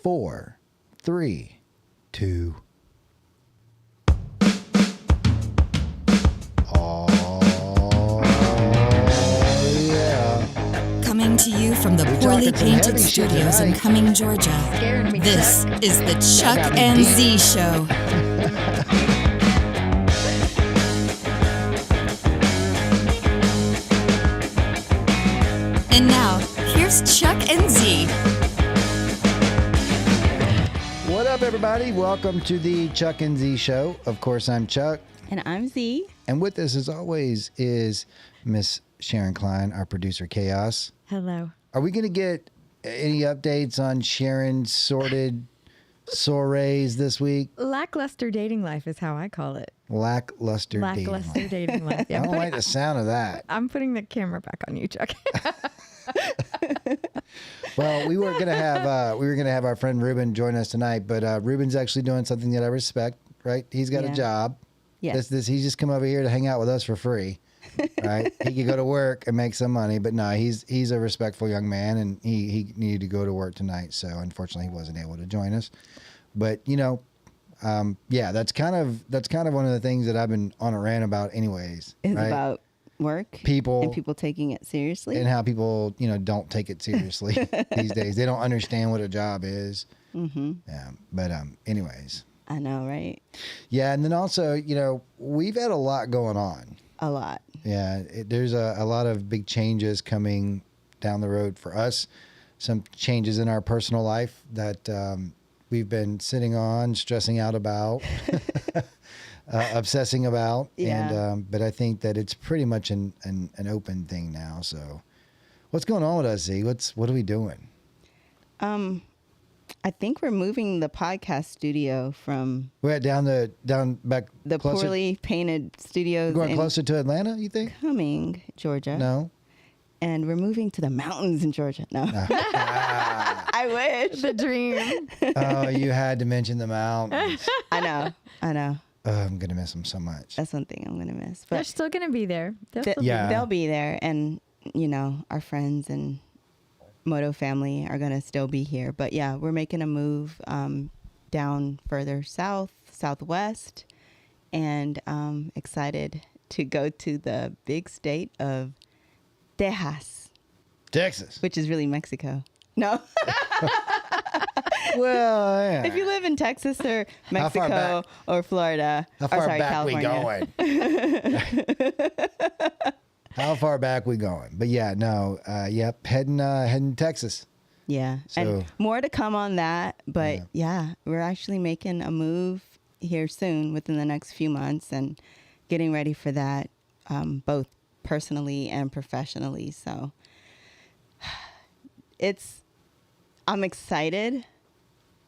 4, 3, 2. Oh, yeah. Coming to you from the Poorly Painted Studios in Cumming, Georgia. This is the Chuck and Z Show. And now, here's Chuck and Z. What up, everybody? Welcome to the Chuck and Z Show. Of course, I'm Chuck. And I'm Z. And with us, as always, is Miss Sharon Klein, our producer, Chaos. Hello. Are we going to get any updates on Sharon's sordid soirees this week? Lackluster dating life is how I call it. Lackluster dating life. Yeah, I don't like the sound of that. I'm putting the camera back on you, Chuck. Well, we were gonna have our friend Ruben join us tonight, but Ruben's actually doing something that I respect. Right? He's got a job. Yes. He's just come over here to hang out with us for free. Right? He could go to work and make some money, but no, he's a respectful young man, and he needed to go to work tonight, so unfortunately he wasn't able to join us. But that's kind of one of the things that I've been on a rant about, anyways. It's right? about work, people, and people taking it seriously, and how people don't take it seriously these days. They don't understand what a job is. Mm-hmm. Yeah, but anyways. I know, right? Yeah, and then also, we've had a lot going on. A lot. Yeah, there's a lot of big changes coming down the road for us. Some changes in our personal life that we've been sitting on, stressing out about, obsessing about. Yeah. And but I think that it's pretty much an open thing now. So, what's going on with us, Z? What are we doing? I think we're moving the podcast studio from We're down back the closer, Poorly Painted Studios going in closer to Atlanta. You think? Cumming, Georgia. No. And we're moving to the mountains in Georgia. No. I wish. The dream. Oh, you had to mention the mountains. I know. Oh, I'm gonna miss them so much. That's one thing I'm going to miss. They're But still going to be there. They'll still be Yeah. they'll be there. And, our friends and Moto family are going to still be here. But yeah, we're making a move down further southwest, and excited to go to the big state of Texas. which is really Mexico. No. Well, yeah. If you live in Texas or How far Mexico or Florida, How far back California. we going? How far back we going? But yeah, no, heading to Texas. Yeah. So- And more to come on that. But yeah, we're actually making a move here soon within the next few months and getting ready for that, both personally and professionally. So I'm excited.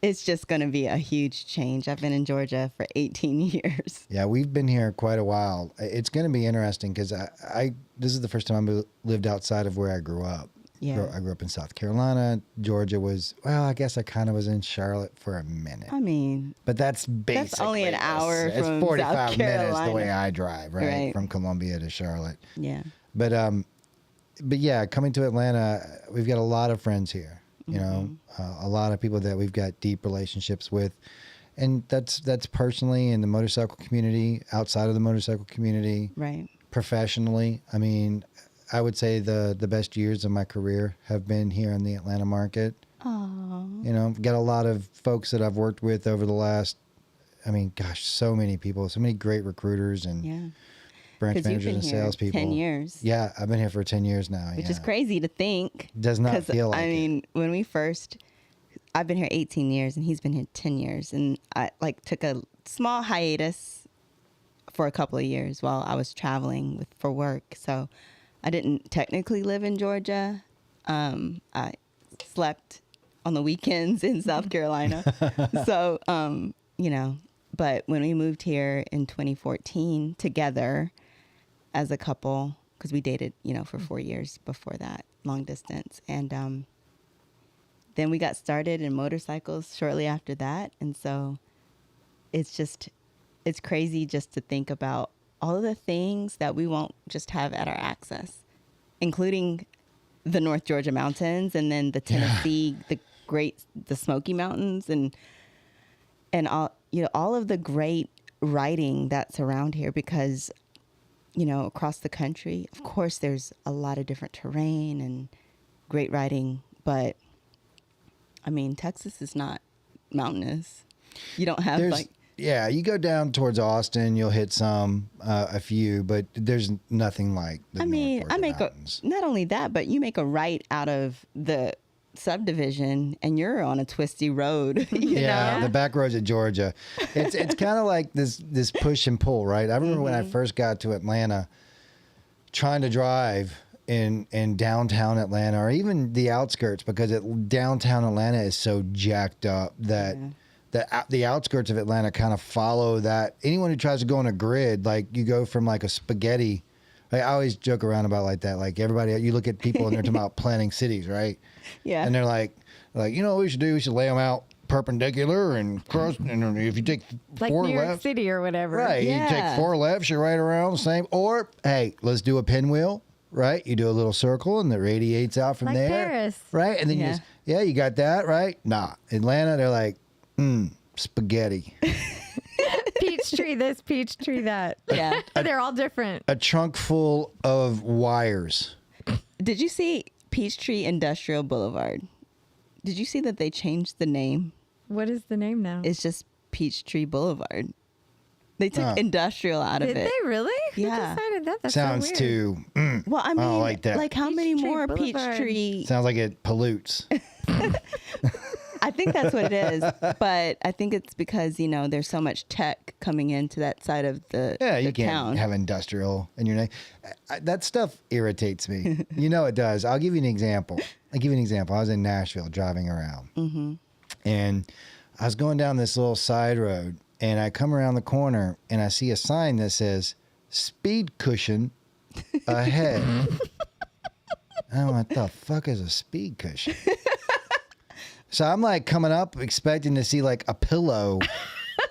It's just going to be a huge change. I've been in Georgia for 18 years. Yeah, we've been here quite a while. It's going to be interesting because this is the first time I lived outside of where I grew up. Yeah. I grew up in South Carolina. Georgia was, I guess I kind of was in Charlotte for a minute. I mean, But that's basically only an hour it's from 45 South minutes the Carolina. way I drive, right? Right. From Columbia to Charlotte. yeah. But yeah, coming to Atlanta, we've got a lot of friends here. A lot of people that we've got deep relationships with, and that's personally in the motorcycle community, outside of the motorcycle community, Right. professionally. I mean, I would say the best years of my career have been here in the Atlanta market. Oh. Got a lot of folks that I've worked with over the last, so many people, so many great recruiters and Yeah. branch 'Cause you've managers been and here salespeople. 10 years. Yeah, I've been here for 10 years now. Which is crazy to think. Does not 'Cause, feel like I it. mean, when I've been here 18 years and he's been here 10 years. And I took a small hiatus for a couple of years while I was traveling for work. So I didn't technically live in Georgia. I slept on the weekends in South Carolina. So, but when we moved here in 2014 together as a couple, because we dated, for 4 years before that, long distance. And then we got started in motorcycles shortly after that. And so it's crazy just to think about all of the things that we won't just have at our access, including the North Georgia mountains and then the Tennessee, the the Smoky Mountains and all, all of the great writing that's around here, because, across the country, of course, there's a lot of different terrain and great writing, but I mean, Texas is not mountainous. You don't have yeah, you go down towards Austin, you'll hit a few, but there's nothing like the mountains. Not only that, but you make a right out of the subdivision and you're on a twisty road. The back roads of Georgia. It's kind of like this push and pull, right? I remember when I first got to Atlanta, trying to drive in downtown Atlanta or even the outskirts, because downtown Atlanta is so jacked up that the outskirts of Atlanta kind of follow that. Anyone who tries to go on a grid, like you go from like a spaghetti. Like, I always joke around about like that. Like everybody, you look at people and they're talking about planning cities, right? Yeah. And they're like, what we should do? We should lay them out perpendicular and cross. And if you take like four New York lefts, City or whatever. right? Yeah. You take 4 lefts, you're right around the same. Or hey, let's do a pinwheel, right? You do a little circle and it radiates out from Like there, Paris. right? And then you got that, right? Nah, Atlanta, they're like, spaghetti. Peach tree this, peach tree that. Yeah. They're all different. A trunk full of wires. Did you see Peachtree Industrial Boulevard? Did you see that they changed the name? What is the name now? It's just Peachtree Boulevard. They took industrial out of Did it. they really? Yeah. Who decided that? That's Sounds so weird. too. Well, I I mean, don't like that. like how many Peachtree more Boulevard. Peachtree? Sounds like it pollutes. I think that's what it is. But I think it's because, there's so much tech coming into that side of the You the can't town. have industrial in your name. That stuff irritates me. It does. I'll give you an example. I was in Nashville driving around, and I was going down this little side road, and I come around the corner, and I see a sign that says "speed cushion ahead." I'm like, what the fuck is a speed cushion? So I'm like coming up expecting to see like a pillow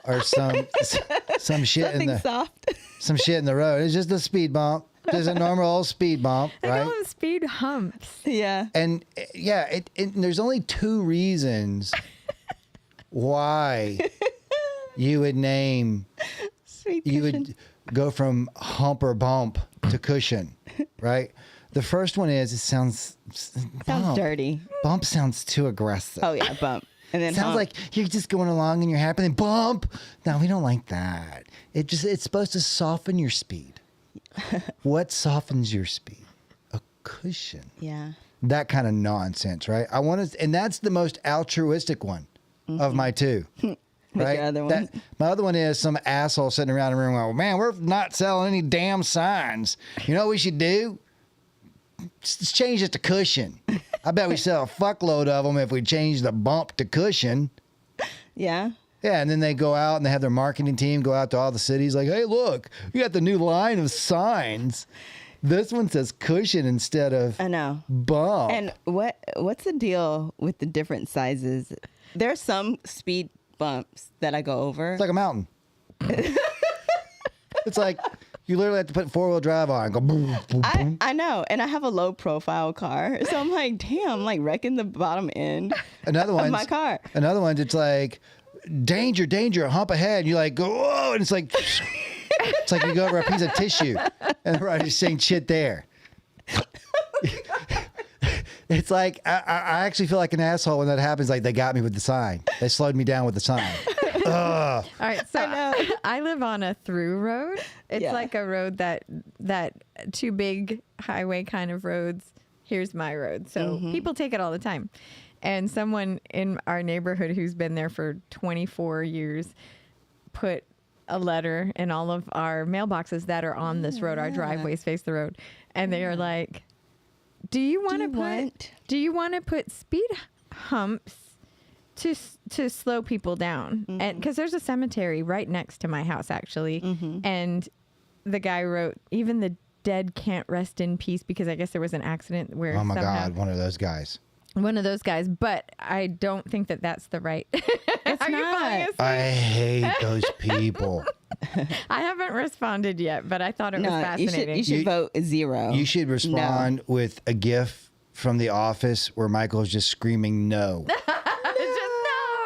or some shit Something soft. some shit in the road. It's just a speed bump. Just a normal old speed bump, They right? call them speed humps. Yeah. And there's only 2 reasons why you would Sweet cushion. go from hump or bump to cushion, right? The first one is it sounds bump. dirty. Bump sounds too aggressive. Oh yeah, bump. And then Sounds hump. like you're just going along and you're happy and bump. No, we don't like that. It's supposed to soften your speed. What softens your speed? A cushion. Yeah. That kind of nonsense, right? And that's the most altruistic one of my 2. Right? your other one? My other one is some asshole sitting around the room going, man, we're not selling any damn signs. You know what we should do? Just change it to cushion. I bet we sell a fuckload of them if we change the bump to cushion. Yeah. Yeah, and then they go out and they have their marketing team go out to all the cities like, hey, look, we got the new line of signs. This one says cushion instead of I know. bump. And what's the deal with the different sizes? There are some speed bumps that I go over. It's like a mountain. It's like you literally have to put 4-wheel drive on and go boom, boom, boom. I know, and I have a low profile car, so I'm like, damn, like wrecking the bottom end Another of one's my car. Another one's it's like danger, danger, hump ahead. And you like go, whoa, and it's like you go over a piece of tissue and the rider's saying shit there. It's like I actually feel like an asshole when that happens. Like they got me with the sign. They slowed me down with the sign. Ugh. All right, so I live on a through road. It's Yeah. like a road that 2 big highway kind of roads. Here's my road. So people take it all the time. And someone in our neighborhood who's been there for 24 years put a letter in all of our mailboxes that are on this road. Our driveways face the road. And they are like, do you want to put speed humps to slow people down? And because there's a cemetery right next to my house actually, and the guy wrote, even the dead can't rest in peace, because I guess there was an accident where Oh my God, one of those guys. But I don't think that that's the right. It's Are you not. falling asleep? I hate those people. I haven't responded yet, but I thought it was No, fascinating. you should vote 0. You should respond with a GIF from The Office where Michael's just screaming no.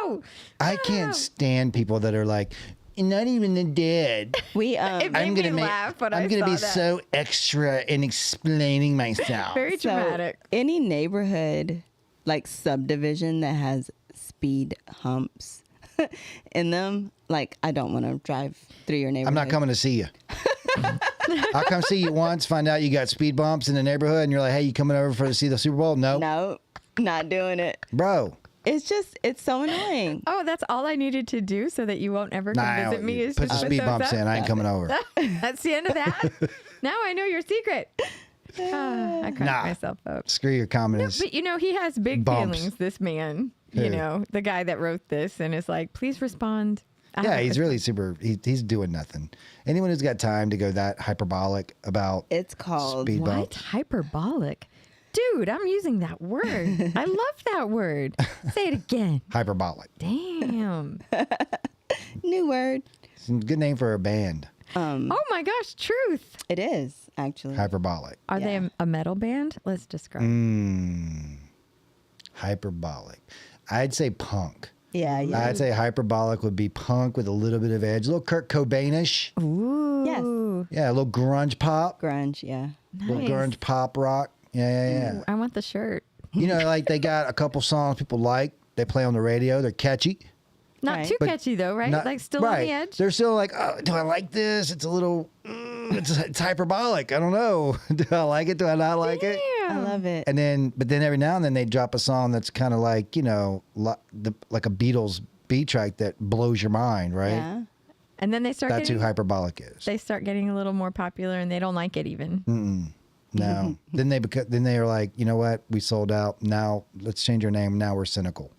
no. I can't stand people that are like, not even the dead. We It made me laugh when I'm I gonna saw be that. so extra in explaining myself. Very dramatic. any neighborhood like subdivision that has speed humps in them, like I don't want to drive through your neighborhood. I'm not coming to see you. I'll come see you once, find out you got speed bumps in the neighborhood, and you're like, hey, you coming over to see the Super Bowl? Nope. No, not doing it. Bro. It's so annoying. Oh, that's all I needed to do so that you won't ever come visit me. Is put the just speed put bumps those in. up? I ain't coming over. That's the end of that. Now I know your secret. I cracked myself up. Screw your No, communists. but he has big Bumps. feelings. This man, Who? the guy that wrote this, and is like, please respond. Yeah, he's really super. He's doing nothing. Anyone who's got time to go that hyperbolic about It's called speed What? bumps. Hyperbolic? Dude, I'm using that word. I love that word. Say it again. Hyperbolic. Damn. new word. It's a good name for a band. Oh my gosh, truth. It is actually. Hyperbolic. Are Yeah. they a metal band? Let's describe. Hyperbolic. I'd say punk. Yeah, yeah. I'd say hyperbolic would be punk with a little bit of edge, a little Kurt Cobainish. Ooh. Yes. Yeah, a little grunge pop, Grunge, yeah. a little Nice. grunge pop rock. Yeah. Ooh, I want the shirt. Like they got a couple songs people like. They play on the radio. They're catchy. Not Right. too But catchy though, right? Not- Like still on right. the edge. They're still like, oh, do I like this? It's a little, it's hyperbolic. I don't know. Do I like it? Do I not like it? I love it. But then every now and then they drop a song that's kind of like, like a Beatles beat track that blows your mind, right? Yeah. And then they start That's who getting hyperbolic is. they start getting a little more popular, and they don't like it even. No. then they are like, you know what? We sold out. Now let's change our name. Now we're cynical.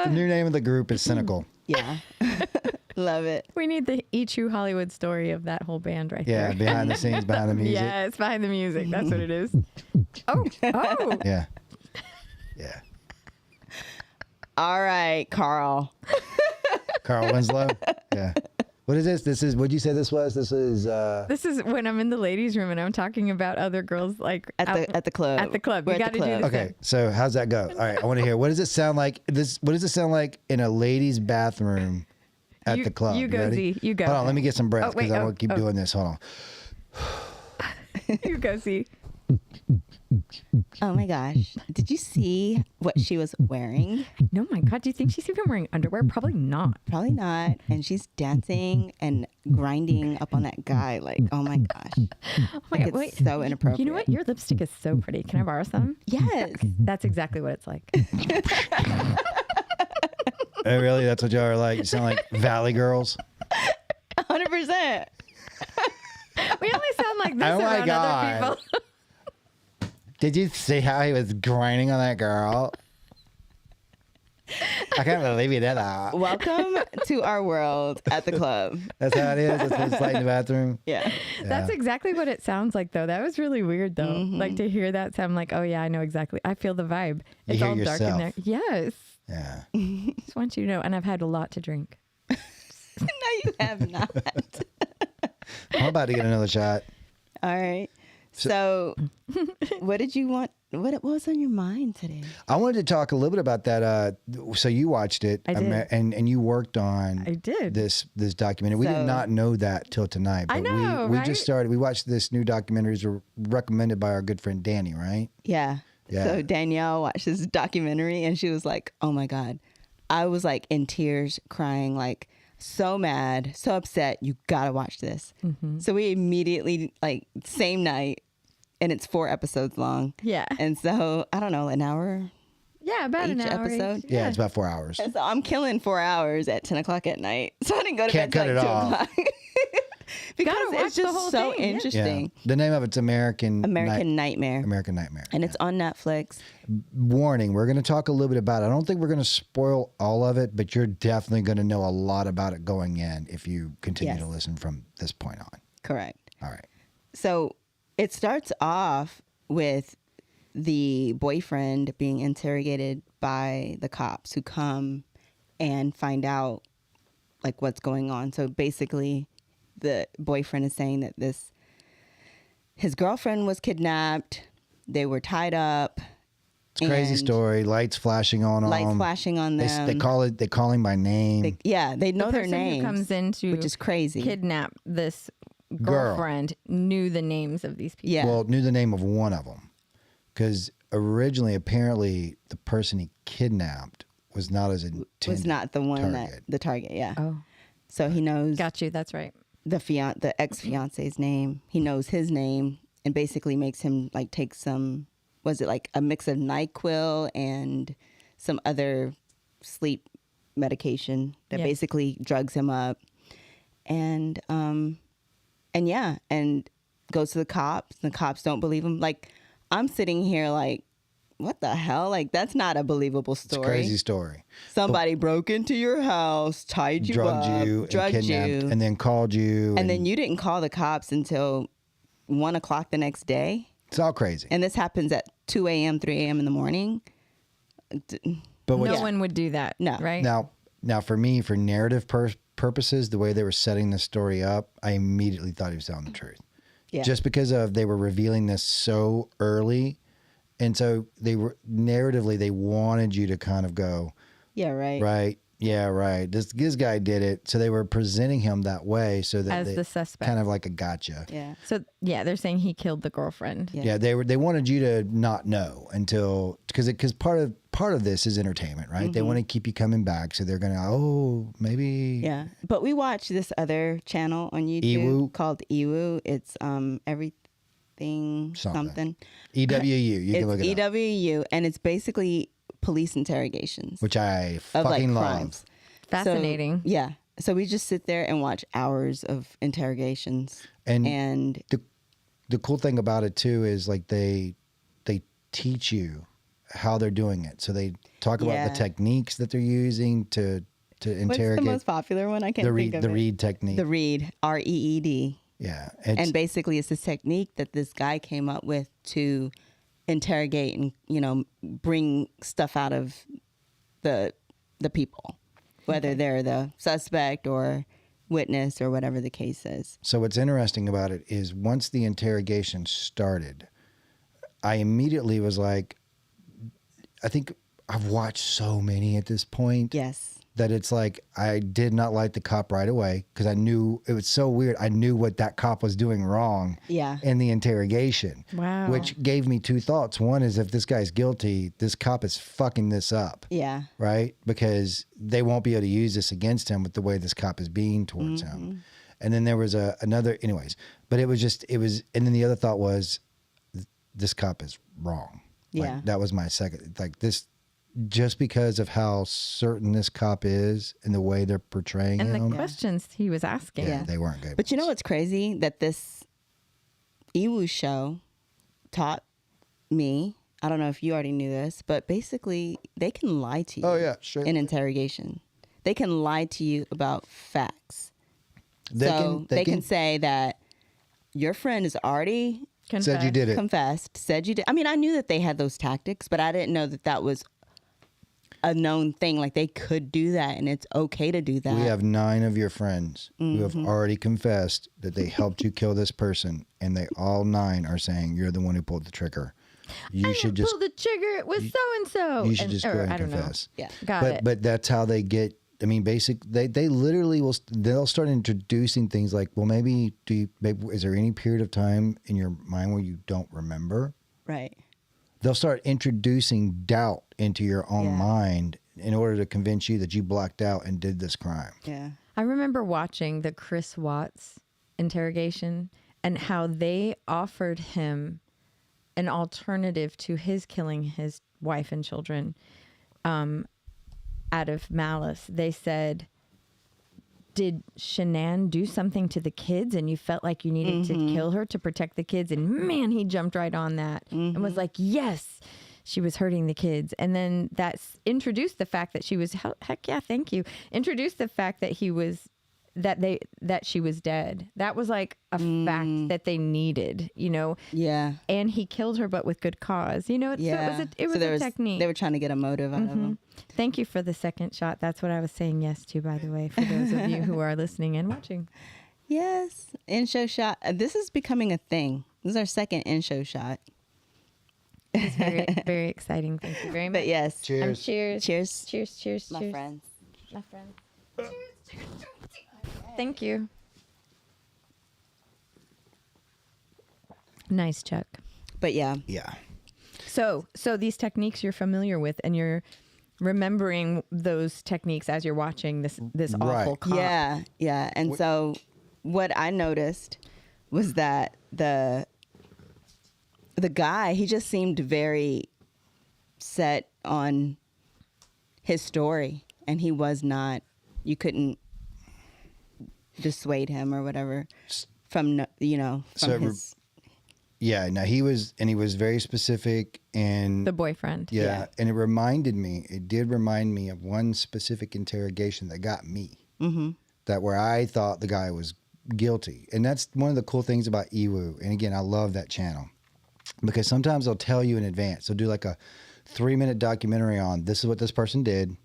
The new name of the group is Cynical. Yeah. Love it. We need the Ichu Hollywood story of that whole band right Yeah, there. behind the scenes, behind the music. Yeah, it's behind the music. That's what it is. Oh. Yeah. Yeah. All right, Carl. Carl Winslow. Yeah. What is this? This is, what'd you say this was? This is, This is when I'm in the ladies' room and I'm talking about other girls like At the club. At the club. We're You at got the to do club. this. okay. So how's that go? All right. I want to hear, what does it sound like? What does it sound like in a lady's bathroom at the club? You go, ready? Z. You go. Hold on. Let me get some breath Oh, wait, because I want to keep doing this. Hold on. You go, Z. Oh my gosh. Did you see what she was wearing? No, my God. Do you think she's even wearing underwear? Probably not. Probably not. And she's dancing and grinding up on that guy. Like, oh my gosh. Oh my Like, God, it's so inappropriate. You know what? Your lipstick is so pretty. Can I borrow some? Yes. That's exactly what it's like. Oh, really? That's what y'all are like? You sound like Valley Girls. 100%. We only sound like this Oh my around God. other people. Did you see how he was grinding on that girl? I can't believe you did that. Welcome to our world at the club. That's how it is. That's what it's like in the bathroom. Yeah. That's exactly what it sounds like, though. That was really weird, though. Like to hear that sound like, oh, yeah, I know exactly. I feel the vibe. You It's hear all dark in there. yourself. Yes. Yeah. Just want you to know. And I've had a lot to drink. No, you have not. I'm about to get another shot. All right. So, what did you want? What was on your mind today? I wanted to talk a little bit about that. So you watched it, I did. and you worked on I did. this documentary. We did So- not know that till tonight. But I know, we right? just started. We watched this new documentary. It was recommended by our good friend Danny, right? Yeah. Yeah. So Danielle watched this documentary and she was like, "Oh my God." I was like in tears, crying, like so mad, so upset. You gotta watch this. So we immediately, like, same night, and it's 4 episodes long. Yeah. And so I don't know, an hour. Yeah, about an Each hour. episode? each. Yeah, it's about 4 hours. And so I'm killing 4 hours at 10 o'clock at night. So I didn't go to Can't bed till cut like it 2 off. o'clock. Because Gotta watch it's the just whole so thing, yeah. Yeah. interesting. The name of it's American Nightmare. American Nightmare. And it's on Netflix. Warning, we're going to talk a little bit about it. I don't think we're going to spoil all of it, but you're definitely going to know a lot about it going in if you continue Yes. to listen from this point on. Correct. All right. So it starts off with the boyfriend being interrogated by the cops who come and find out like what's going on. So basically the boyfriend is saying that his girlfriend was kidnapped, they were tied up, It's a crazy story. Lights flashing on Lights them. flashing on them. They call him by name. They know their person names. who comes in to which is crazy. kidnap this girlfriend knew the names of these people. Yeah. Well, knew the name of one of them. Because originally, apparently, the person he kidnapped was not his intended was not the one target. the target. Yeah. Oh, So he knows got you. That's right. the ex-fiance's name. He knows his name and basically makes him like take some, was it like a mix of NyQuil and some other sleep medication that Yes. basically drugs him up. And goes to the cops. The cops don't believe him. Like, I'm sitting here like, what the hell? Like, that's not a believable It's story. a crazy story. Somebody broke into your house, tied you Drugged up, you, drugged and kidnapped, you, and then called you. and then you didn't call the cops until 1 o'clock the next day. It's all crazy. And this happens at 2 a.m., 3 a.m. in the morning. But No one would do that. No. Right? now for me, for narrative purposes, the way they were setting this story up, I immediately thought he was telling the truth. Yeah. Just because they were revealing this so early, and so they were narratively they wanted you to kind of go, Yeah, right. right, yeah, right. This guy did it, so they were presenting him that way, so that As the suspect. kind of like a gotcha. Yeah. So yeah, they're saying he killed the girlfriend. Yeah. Yeah, they wanted you to not know until because part of this is entertainment, right? They want to keep you coming back, so they're gonna maybe Yeah. But we watch this other channel on YouTube Ewu? called Ewu. It's everything something. EWU. You can It's look it up, EWU, and it's basically police interrogations which I of like fucking love. crimes. Fascinating. So, yeah. So we just sit there and watch hours of interrogations. And the cool thing about it too is like they teach you how they're doing it. So they talk about Yeah. the techniques that they're using to what's the interrogate most popular one? I can't think of the it. read technique. The read, REED. Yeah. And basically it's this technique that this guy came up with to interrogate and, bring stuff out of the people, whether they're the suspect or witness or whatever the case is. So what's interesting about it is once the interrogation started, I immediately was like, I think I've watched so many at this point. Yes. That it's like I did not like the cop right away because I knew it was so weird. I knew what that cop was doing wrong Yeah. in the interrogation. Wow. Which gave me two thoughts. One is if this guy's guilty, this cop is fucking this up, Yeah. right? Because they won't be able to use this against him with the way this cop is being towards him. And then there was another, anyways. But it was, and then the other thought was, this cop is wrong. Yeah. Like, that was my second, like this. Just because of how certain this cop is and the way they're portraying And him. the questions he was asking. Yeah, they weren't good. But you know what's crazy? That this Ewu show taught me, I don't know if you already knew this, but basically they can lie to you. Oh, yeah, sure. In interrogation. They can lie to you about facts. They can say that your friend has already said you did it. confessed, said you did. I mean, I knew that they had those tactics, but I didn't know that that was a known thing. Like they could do that and it's okay to do that. We have 9 of your friends who have already confessed that they helped you kill this person, and they all 9 are saying you're the one who pulled the trigger. You should just pull the trigger. It was so and so. you should just go and I don't confess. know. Yeah. Got it. But that's how they get. I mean, they literally they'll start introducing things like, well, maybe is there any period of time in your mind where you don't remember? Right. They'll start introducing doubt into your own Yeah. mind in order to convince you that you blacked out and did this crime. Yeah. I remember watching the Chris Watts interrogation and how they offered him an alternative to his killing his wife and children out of malice. They said, did Shanann do something to the kids and you felt like you needed to kill her to protect the kids? And man, he jumped right on that and was like, yes, she was hurting the kids. And then that's introduced the fact that she was, heck yeah, thank you. Introduced the fact that he was, that she was dead. That was like a fact that they needed, Yeah. and he killed her, but with good cause, Yeah. So it was a technique. They were trying to get a motive out of him. Thank you for the second shot. That's what I was saying yes to, by the way, for those of you who are listening and watching. Yes. In-show shot. This is becoming a thing. This is our second in-show shot. It's Very, very exciting. Thank you very much. But yes, Cheers. Cheers. cheers, Cheers. Cheers. my cheers. friends. My friend. Thank you. Nice, Chuck. But yeah, Yeah. So these techniques you're familiar with, and you're remembering those techniques as you're watching this Right. awful cop. yeah. And so what I noticed was that the guy, he just seemed very set on his story, and he was not, you couldn't dissuade him or whatever from, from So his. Yeah, no, he was very specific, and The boyfriend. yeah, and it did remind me of one specific interrogation that got me, that where I thought the guy was guilty. And that's one of the cool things about Ewu. And again, I love that channel because sometimes they'll tell you in advance. They'll do like a 3-minute documentary on this is what this person did.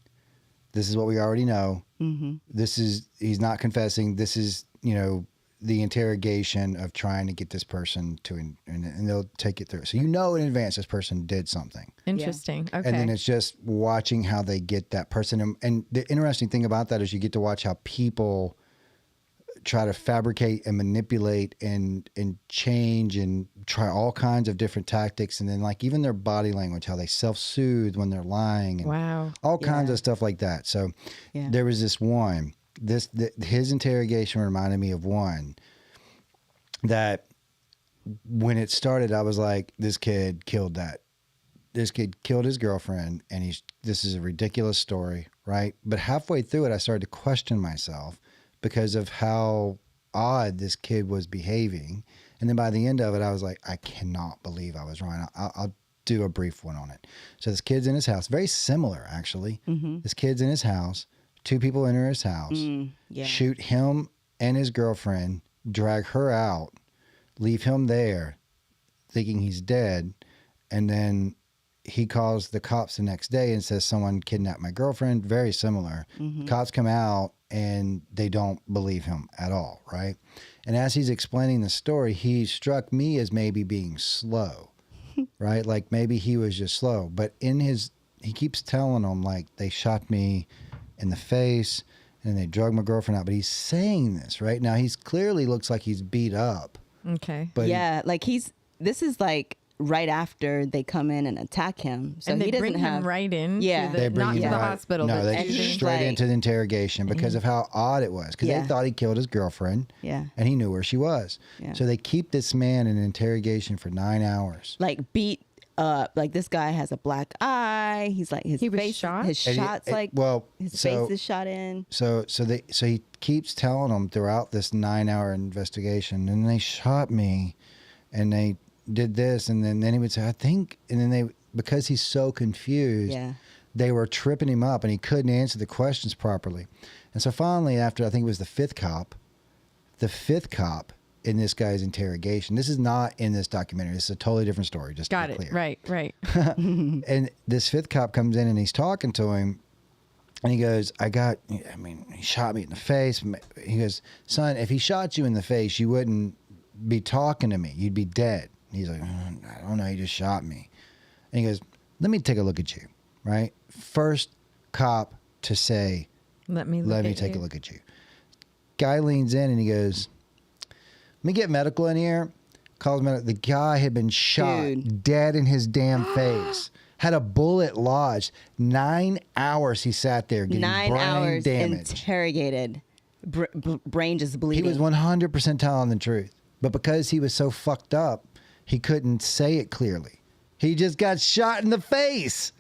This is what we already know. He's not confessing. This is, the interrogation of trying to get this person to, and they'll take it through. So in advance this person did something. Interesting. Okay. And then it's just watching how they get that person. And the interesting thing about that is you get to watch how people try to fabricate and manipulate and change and try all kinds of different tactics. And then like even their body language, how they self-soothe when they're lying. And Wow. all kinds of stuff like that. So there was this one. His interrogation reminded me of one that when it started, I was like, this kid killed his girlfriend, and this is a ridiculous story, right? But halfway through it, I started to question myself because of how odd this kid was behaving. And then by the end of it, I was like, I cannot believe I was wrong. I'll do a brief one on it. So this kid's in his house, very similar actually. This kid's in his house. 2 people enter his house, shoot him and his girlfriend, drag her out, leave him there thinking he's dead. And then he calls the cops the next day and says, someone kidnapped my girlfriend. Very similar. Cops come out and they don't believe him at all, right? And as he's explaining the story, he struck me as maybe being slow, right? Like maybe he was just slow. But he keeps telling them, like, they shot me in the face and they drug my girlfriend out. But he's saying this right now. He's clearly looks like he's beat up. Okay. But this is like right after they come in and attack him. So and they he doesn't bring have him right in. Yeah. To they the, bring not him to the right- hospital. No, but they And he's straight like- into the interrogation because of how odd it was. Because they thought he killed his girlfriend. Yeah. And he knew where she was. Yeah. So they keep this man in interrogation for 9 hours. like beat up. Like this guy has a black eye. He's like his He was face. shot? His And shots his face is shot in. So he keeps telling them throughout this 9-hour investigation, and they shot me, and they did this, and then he would say, I think, and then because he's so confused, they were tripping him up, and he couldn't answer the questions properly. And so finally, after I think it was the fifth cop in this guy's interrogation, this is not in this documentary. This is a totally different story. Just Got to be it. clear. Right. And this fifth cop comes in and he's talking to him, and he goes, he shot me in the face. He goes, son, if he shot you in the face, you wouldn't be talking to me. You'd be dead. And he's like, I don't know. He just shot me. And he goes, let me take a look at you, right? First cop to say, Let me take a look at you. Guy leans in and he goes, let me get medical in here. Calls medical. The guy had been shot dead in his damn face. Had a bullet lodged. 9 hours he sat there getting 9 brain hours damage. interrogated. Brain just He bleeding. was 100% telling the truth. But because he was so fucked up, he couldn't say it clearly. He just got shot in the face.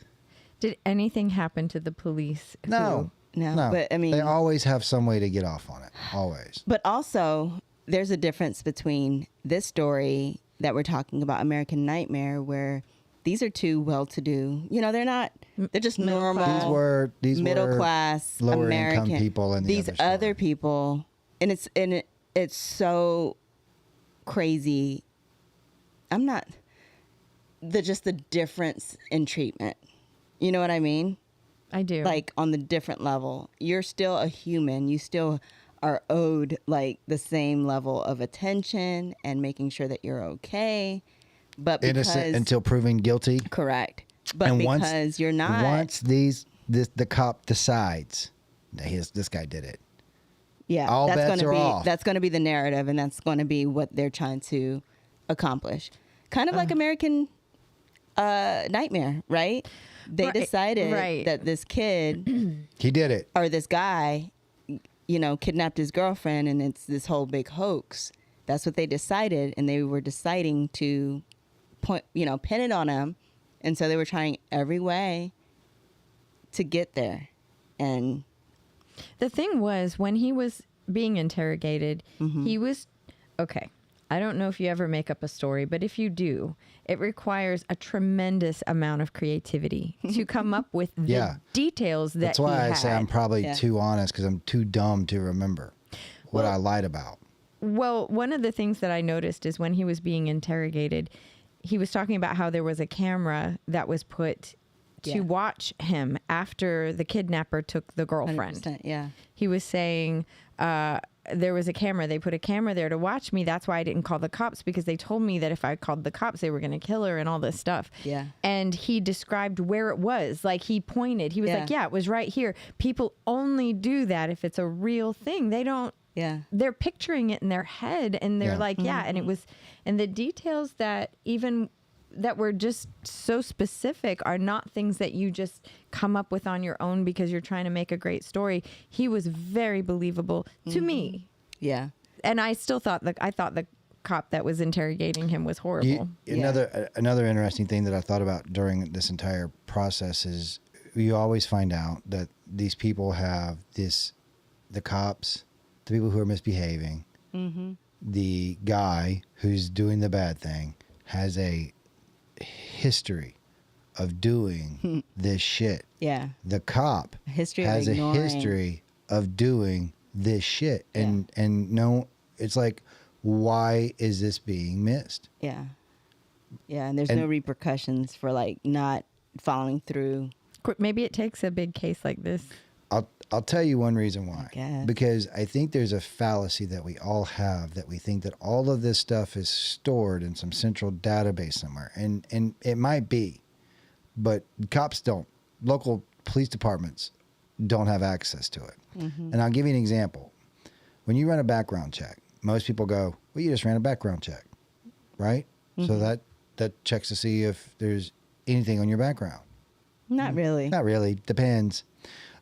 Did anything happen to the police? No. But I mean, they always have some way to get off on it. Always. But also, there's a difference between this story that we're talking about, American Nightmare, where these are 2 well-to-do. They're just normal. These middle were class lower American income people in the these other story. people, and it's so crazy. The difference in treatment. You know what I mean? I do. Like on the different level, you're still a human. You still are owed like the same level of attention and making sure that you're okay. But because, innocent until proven guilty. correct. But And because you're not. Once the cop decides that this guy did it, Yeah, all that's bets going to are be off. that's going to be the narrative, and that's going to be what they're trying to accomplish. Kind of like American Nightmare, right? They Right, decided right. that this kid he did it. or this guy, kidnapped his girlfriend, and it's this whole big hoax. That's what they decided, and they were deciding to pin it on him, and so they were trying every way to get there, and. The thing was, when he was being interrogated, he was okay. I don't know if you ever make up a story, but if you do, it requires a tremendous amount of creativity to come up with the Yeah. details that That's why he I say had. I'm probably Yeah. too honest because I'm too dumb to remember what I lied about. Well, one of the things that I noticed is when he was being interrogated, he was talking about how there was a camera that was put to Yeah. watch him after the kidnapper took the girlfriend. 100%, yeah. He was saying there was a camera. They put a camera there to watch me. That's why I didn't call the cops, because they told me that if I called the cops, they were going to kill her and all this stuff. Yeah. And he described where it was. Like, he pointed. He was Yeah. like, yeah, it was right here. People only do that if it's a real thing. They don't. Yeah. They're picturing it in their head, and they're Yeah. like, yeah. And it was, and the details that were just so specific are not things that you just come up with on your own because you're trying to make a great story. He was very believable to me. Yeah. And I still thought the cop that was interrogating him was horrible. Another interesting thing that I thought about during this entire process is you always find out that these people have the cops, the people who are misbehaving, the guy who's doing the bad thing has a history of doing this shit. Yeah. The cop History of has a ignoring. history of doing this shit. And no, it's like, why is this being missed? Yeah. Yeah. And there's no repercussions for like not following through. Maybe it takes a big case like this. I'll tell you one reason why. guess. Because I think there's a fallacy that we all have, that we think that all of this stuff is stored in some central database somewhere. And it might be, but cops don't. Local police departments don't have access to it. And I'll give you an example. When you run a background check, most people go, well, you just ran a background check, right? So that checks to see if there's anything on your background. Not really. Not really. Depends.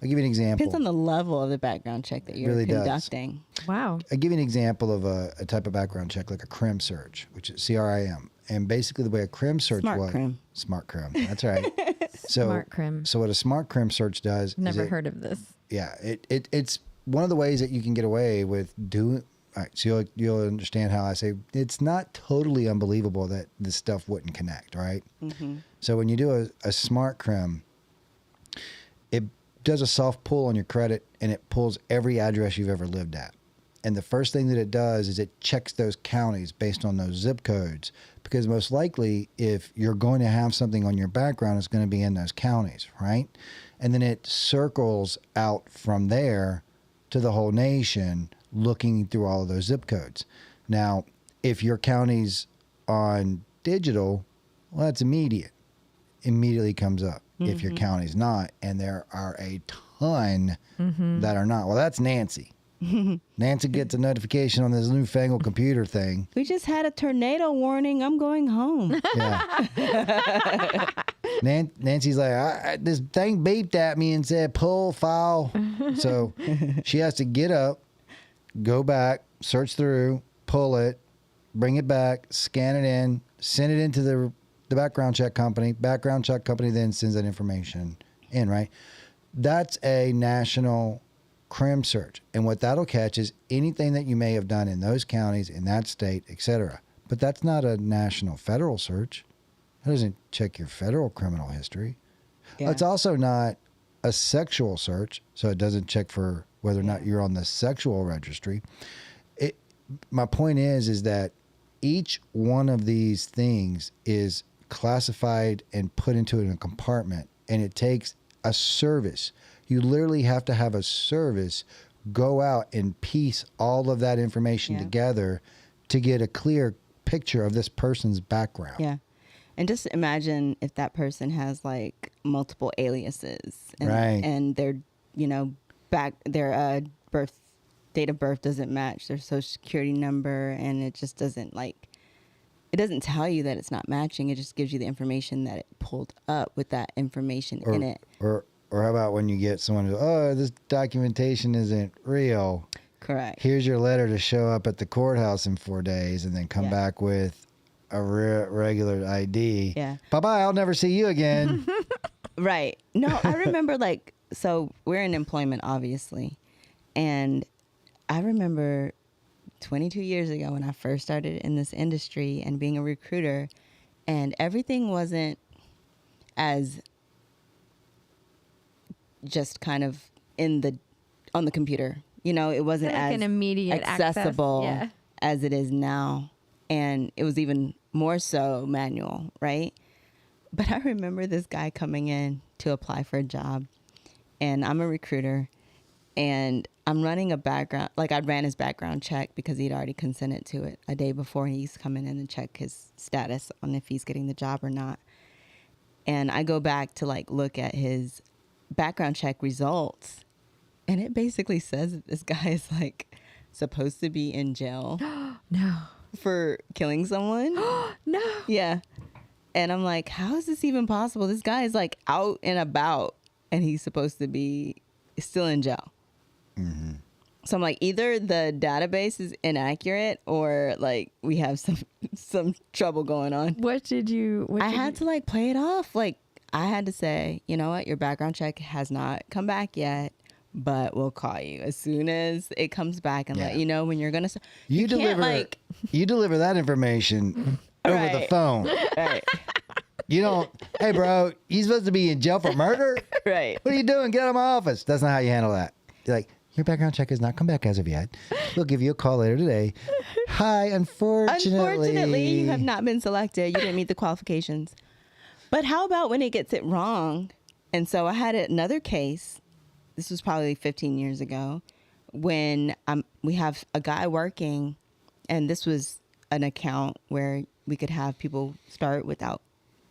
I'll give you an example. Depends on the level of the background check that you're really does. conducting. Wow. I'll give you an example of a type of background check, like a CRIM search, which is CRIM. And basically the way a CRIM search Smart was... crim. Smart CRIM. That's right. Smart crim. So what a smart CRIM search does... Never heard of this. Yeah. It's one of the ways that you can get away with doing... All right, so you'll understand how I say it's not totally unbelievable that this stuff wouldn't connect, right? So when you do a smart crim, it does a soft pull on your credit, and it pulls every address you've ever lived at. And the first thing that it does is it checks those counties based on those zip codes, because most likely if you're going to have something on your background, it's going to be in those counties, right? And then it circles out from there to the whole nation, looking through all of those zip codes. Now, if your county's on digital, well, that's immediate. Immediately comes up. If your county's not, and there are a ton that are not. Well, that's Nancy. Nancy gets a notification on this newfangled computer thing. We just had a tornado warning. I'm going home. Yeah. Nancy's like, this thing beeped at me and said, pull file. So she has to get up, go back, search through, pull it, bring it back, scan it in, send it into the background check company. Background check company then sends that information in, right? That's a national crim search. And what that'll catch is anything that you may have done in those counties, in that state, etc. But that's not a national federal search. That doesn't check your federal criminal history. Yeah. It's also not a sexual search, so it doesn't check for whether or not you're on the sexual registry. My point is that each one of these things is classified and put into a compartment, and it takes a service. You literally have to have a service go out and piece all of that information together to get a clear picture of this person's background. Yeah. And just imagine if that person has like multiple aliases, and, Right. and their, their date of birth doesn't match their social security number, and it just doesn't it doesn't tell you that it's not matching. It just gives you the information that it pulled up with that information in it. Or how about when you get someone who, oh, this documentation isn't real. Correct. Here's your letter to show up at the courthouse in 4 days, and then come back with a regular ID. Yeah. Bye-bye, I'll never see you again. Right. No, I remember so we're in employment, obviously. And I remember 22 years ago when I first started in this industry and being a recruiter, and everything wasn't as just kind of on the computer. It wasn't Like as an immediate accessible access. Yeah. as it is now. And it was even more so manual, right? But I remember this guy coming in to apply for a job, and I'm a recruiter, and I'm running a background, I ran his background check because he'd already consented to it a day before. He's coming in and check his status on if he's getting the job or not. And I go back to look at his background check results, and it basically says that this guy is supposed to be in jail No. for killing someone. No. Yeah. And I'm like, how is this even possible? This guy is out and about, and he's supposed to be still in jail. Mm-hmm. So I'm like, either the database is inaccurate, or we have some trouble going on. I had to play it off. I had to say, you know what, your background check has not come back yet, but we'll call you as soon as it comes back and let you know when you're gonna. You deliver you deliver that information over the Right. phone. Right. You don't. Hey, bro, you supposed to be in jail for murder? Right. What are you doing? Get out of my office. That's not how you handle that. You're like, your background check has not come back as of yet. We'll give you a call later today. Hi, Unfortunately, you have not been selected. You didn't meet the qualifications. But how about when it gets it wrong? And so I had another case. This was probably 15 years ago, when we have a guy working, and this was an account where we could have people start without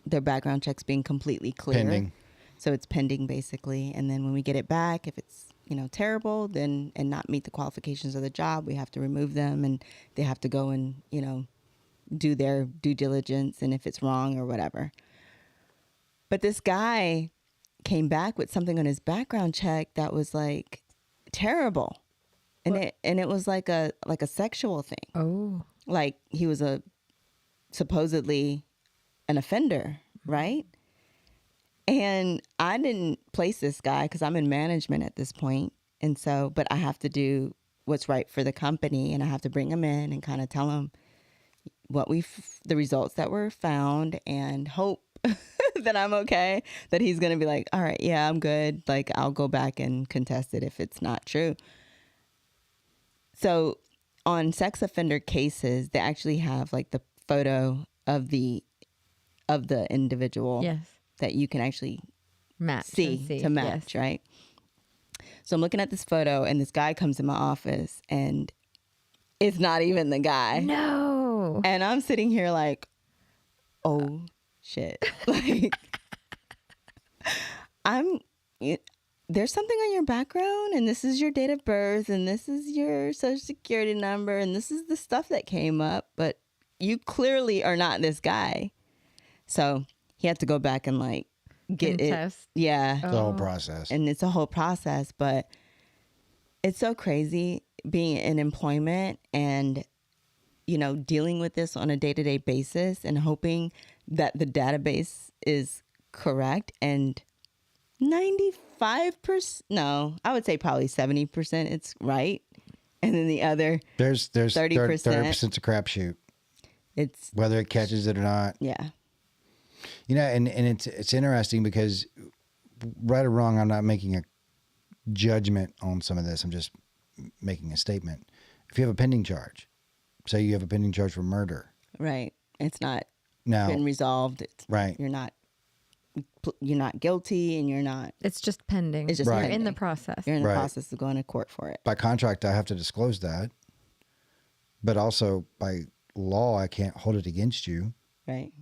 their background checks being completely clear. Pending. So it's pending, basically. And then when we get it back, if it's terrible, then and not meet the qualifications of the job, we have to remove them, and they have to go and do their due diligence, and if it's wrong or whatever. But this guy came back with something on his background check that was terrible, and it was like a sexual thing. Oh. He was supposedly an offender, right? And I didn't place this guy because I'm in management at this point. And so, but I have to do what's right for the company, and I have to bring him in and kind of tell him the results that were found, and hope that I'm okay, that he's going to be like, all right, yeah, I'm good. I'll go back and contest it if it's not true. So on sex offender cases, they actually have the photo of the individual. Yes. That you can actually see to match, yes. right? So I'm looking at this photo, and this guy comes in my office, and it's not even the guy. No. And I'm sitting here oh shit. There's something on your background, and this is your date of birth, and this is your social security number, and this is the stuff that came up, but you clearly are not this guy. So he had to go back and get Contest. it. Yeah. The whole process. And it's a whole process, but it's so crazy being in employment and, dealing with this on a day-to-day basis and hoping that the database is correct. And 95%, no, I would say probably 70% it's right. And then the other There's 30%. 30%'s a crapshoot. It's, Whether it catches it or not. yeah. And it's interesting because, right or wrong, I'm not making a judgment on some of this. I'm just making a statement. If you have a pending charge, say you have a pending charge for murder. Right. It's not Now, been resolved. It's, right. You're not guilty, and you're not. It's just pending. It's just Right. You're in the pending. process. You're in the Right. process of going to court for it. By contract, I have to disclose that. But also by law, I can't hold it against you. Right.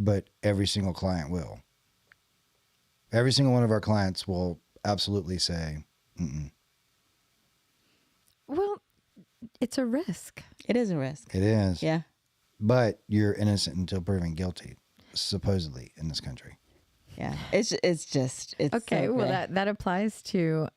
but every single client will. Every single one of our clients will absolutely say, mm-mm. Well, it's a risk. It is a risk. It is. Yeah. But you're innocent until proven guilty, supposedly, in this country. Yeah. It's Okay, so well good. that applies to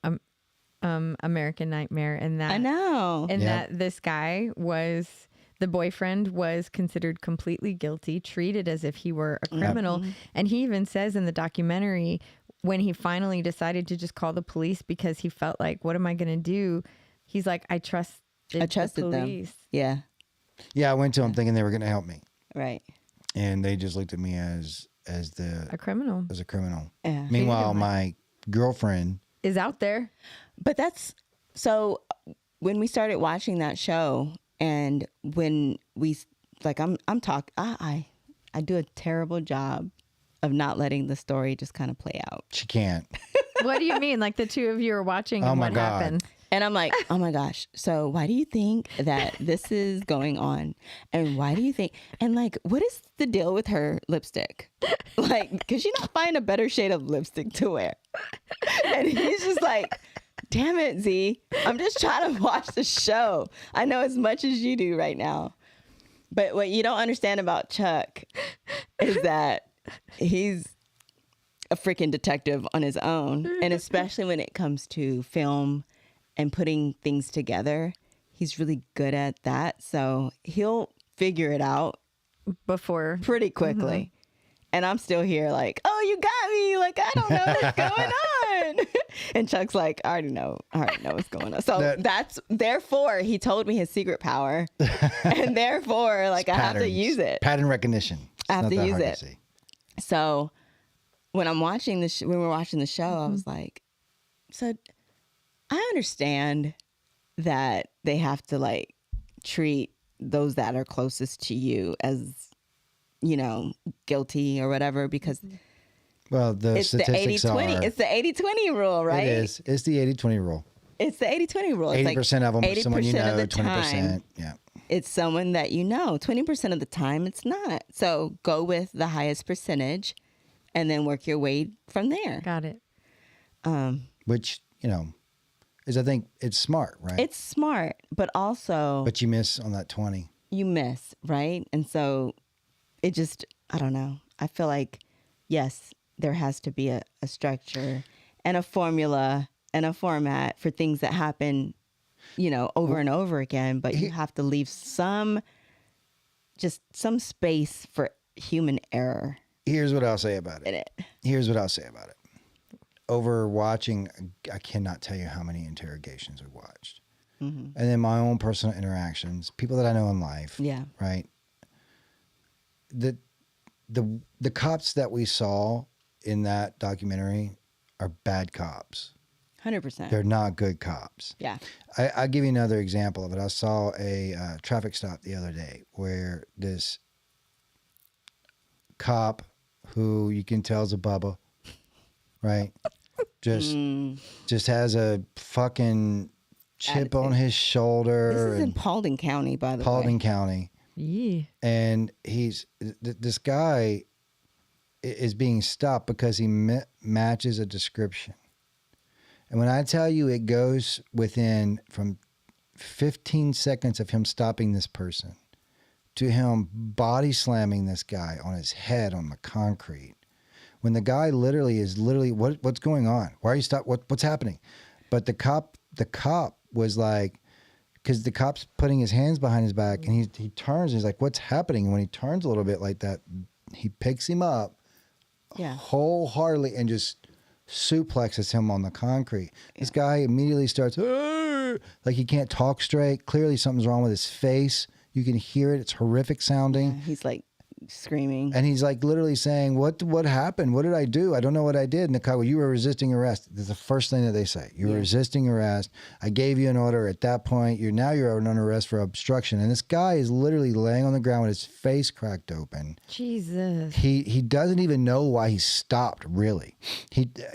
American Nightmare, and that I know. and Yeah. that this guy was the boyfriend was considered completely guilty, treated as if he were a criminal, and he even says in the documentary when he finally decided to just call the police because he felt like, what am I going to do? He's like, I trusted trusted the them. police. Yeah. Yeah, I went to them thinking they were going to help me, Right. and they just looked at me as A criminal a criminal. Yeah. Meanwhile, my girlfriend, is out there. But that's so when we started watching that show and when we like I'm talk I do a terrible job of not letting the story just kind of play out. she can't. What do you mean? Like the two of you are watching Oh and my what God. happened? And I'm like, oh my gosh. So why do you think that this is going on? And why do you think, and like, what is the deal with her lipstick? Like, could she not find a better shade of lipstick to wear? And he's just like, damn it, Z. I'm just trying to watch the show. I know as much as you do right now. But what you don't understand about Chuck is that he's a freaking detective on his own. And especially when it comes to film and putting things together, he's really good at that. So he'll figure it out Before pretty quickly. And I'm still here like, oh, you got me. Like, I don't know what's going on. And Chuck's like, I already know what's going on. So that's, therefore, he told me his secret power. And therefore, like, I have to Patterns. use it. Pattern recognition. It's I have not to that use hard it. see. So when I'm watching when we're watching the show, I was like, so I understand that they have to like treat those that are closest to you as, you know, guilty or whatever, because Well, the it's the statistics 80-20. are. It's the 80-20 rule, right? It is. It's the 80-20 rule. It's the 80-20 rule. It's 80% of them are someone you 80% know, of the 20%. time, Yeah. it's someone that you know. 20% of the time, it's not. So go with the highest percentage and then work your way from there. got it. Which, you know, is I think it's smart, right? It's smart, but also But you miss on that 20. you miss, right? And so it just, I don't know. I feel like, yes, there has to be a structure and a formula and a format for things that happen, you know, over and over again, but you have to leave some space for human error Here's what I'll say about in it. it. Over watching, I cannot tell you how many interrogations we watched. Mm-hmm. And then my own personal interactions, people that I know in life. Yeah. Right. The cops that we saw in that documentary are bad cops. 100%. They're not good cops. Yeah. I'll give you another example of it. I saw a traffic stop the other day where this cop, who you can tell is a bubba, right? Just has a fucking chip on his shoulder. This is in and Paulding County, by the way. Paulding County. Yeah. And this guy is being stopped because he matches a description. And when I tell you it goes within from 15 seconds of him stopping this person to him body slamming this guy on his head on the concrete, when the guy literally what's going on? Why are you stopped? What's happening? But the cop was like, because the cop's putting his hands behind his back, and he turns and he's like, what's happening? And when he turns a little bit like that, he picks him up wholeheartedly and just suplexes him on the concrete. This guy immediately starts, like he can't talk straight. Clearly something's wrong with his face. You can hear it. It's horrific sounding. Yeah, he's like screaming. And he's like literally saying, what happened? What did I do? I don't know what I did. And the cop, well, you were resisting arrest. That's the first thing that they say. You were resisting arrest. I gave you an order at that point. You're under arrest for obstruction. And this guy is literally laying on the ground with his face cracked open. Jesus. He doesn't even know why he stopped, really.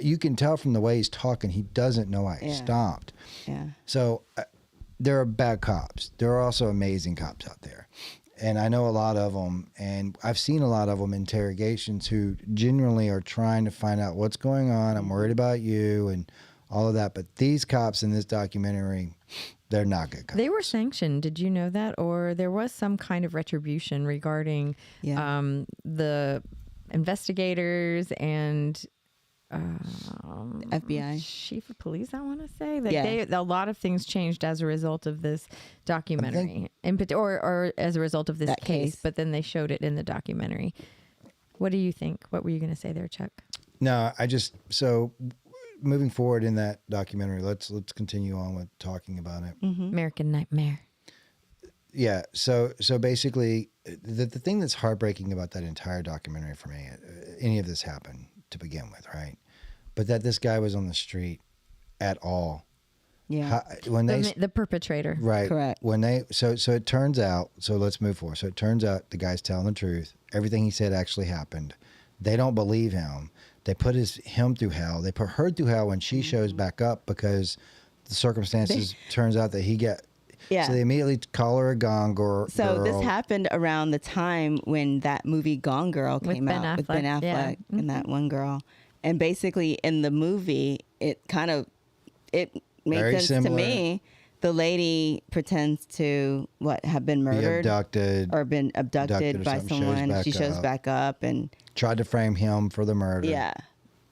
You can tell from the way he's talking, he doesn't know why he stopped. Yeah. So there are bad cops. There are also amazing cops out there. and I know a lot of them, and I've seen a lot of them interrogations who genuinely are trying to find out what's going on. I'm worried about you and all of that. But these cops in this documentary, they're not good cops. They were sanctioned. Did you know that? Or there was some kind of retribution regarding the investigators and FBI chief of police, I want to say that a lot of things changed as a result of this documentary, or as a result of this case. But then they showed it in the documentary. What do you think? What were you going to say there, Chuck? No, so moving forward in that documentary, let's continue on with talking about it. American Nightmare. Yeah. So basically, the thing that's heartbreaking about that entire documentary for me, any of this happened to begin with, right? But that this guy was on the street at all. Yeah. When the perpetrator. Right. Correct. When so it turns out, so let's move forward. So it turns out the guy's telling the truth. Everything he said actually happened. They don't believe him. They put him through hell. They put her through hell when she shows back up because the circumstances turns out that he get. Yeah. So they immediately call her a Gone Girl. So this happened around the time when that movie Gone Girl came out with Ben Affleck and that one girl. And basically in the movie, it made Very sense similar. to me. The lady pretends to have been murdered or been abducted by someone. She shows back up and tried to frame him for the murder. Yeah.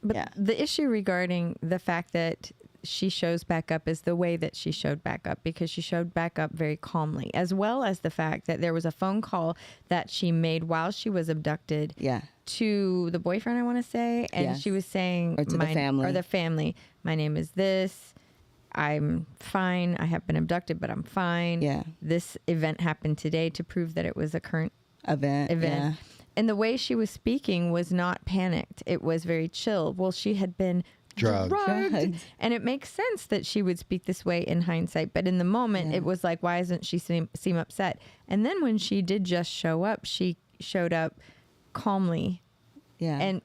But the issue regarding the fact that she shows back up is the way that she showed back up, because she showed back up very calmly, as well as the fact that there was a phone call that she made while she was abducted to the boyfriend, I want to say. And she was saying, or to the family, my name is this. I'm fine. I have been abducted, but I'm fine. Yeah. This event happened today to prove that it was a current event. Yeah. And the way she was speaking was not panicked. It was very chill. Well, she had been drugged. And it makes sense that she would speak this way in hindsight. But in the moment, it was like, why doesn't she seem upset? And then when she did just show up, she showed up calmly. Yeah. And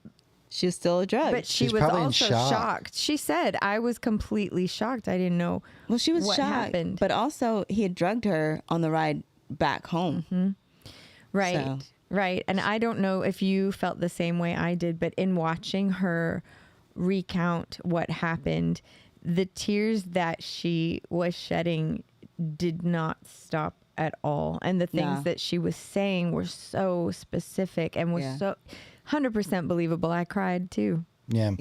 she was still a drug. But she was also shocked. She said, I was completely shocked. I didn't know Well, she was what shocked. happened. But also, he had drugged her on the ride back home. Right. So. Right. And I don't know if you felt the same way I did, but in watching her recount what happened, the tears that she was shedding did not stop at all. And the things that she was saying were so specific and was so 100% believable. I cried too. Yeah.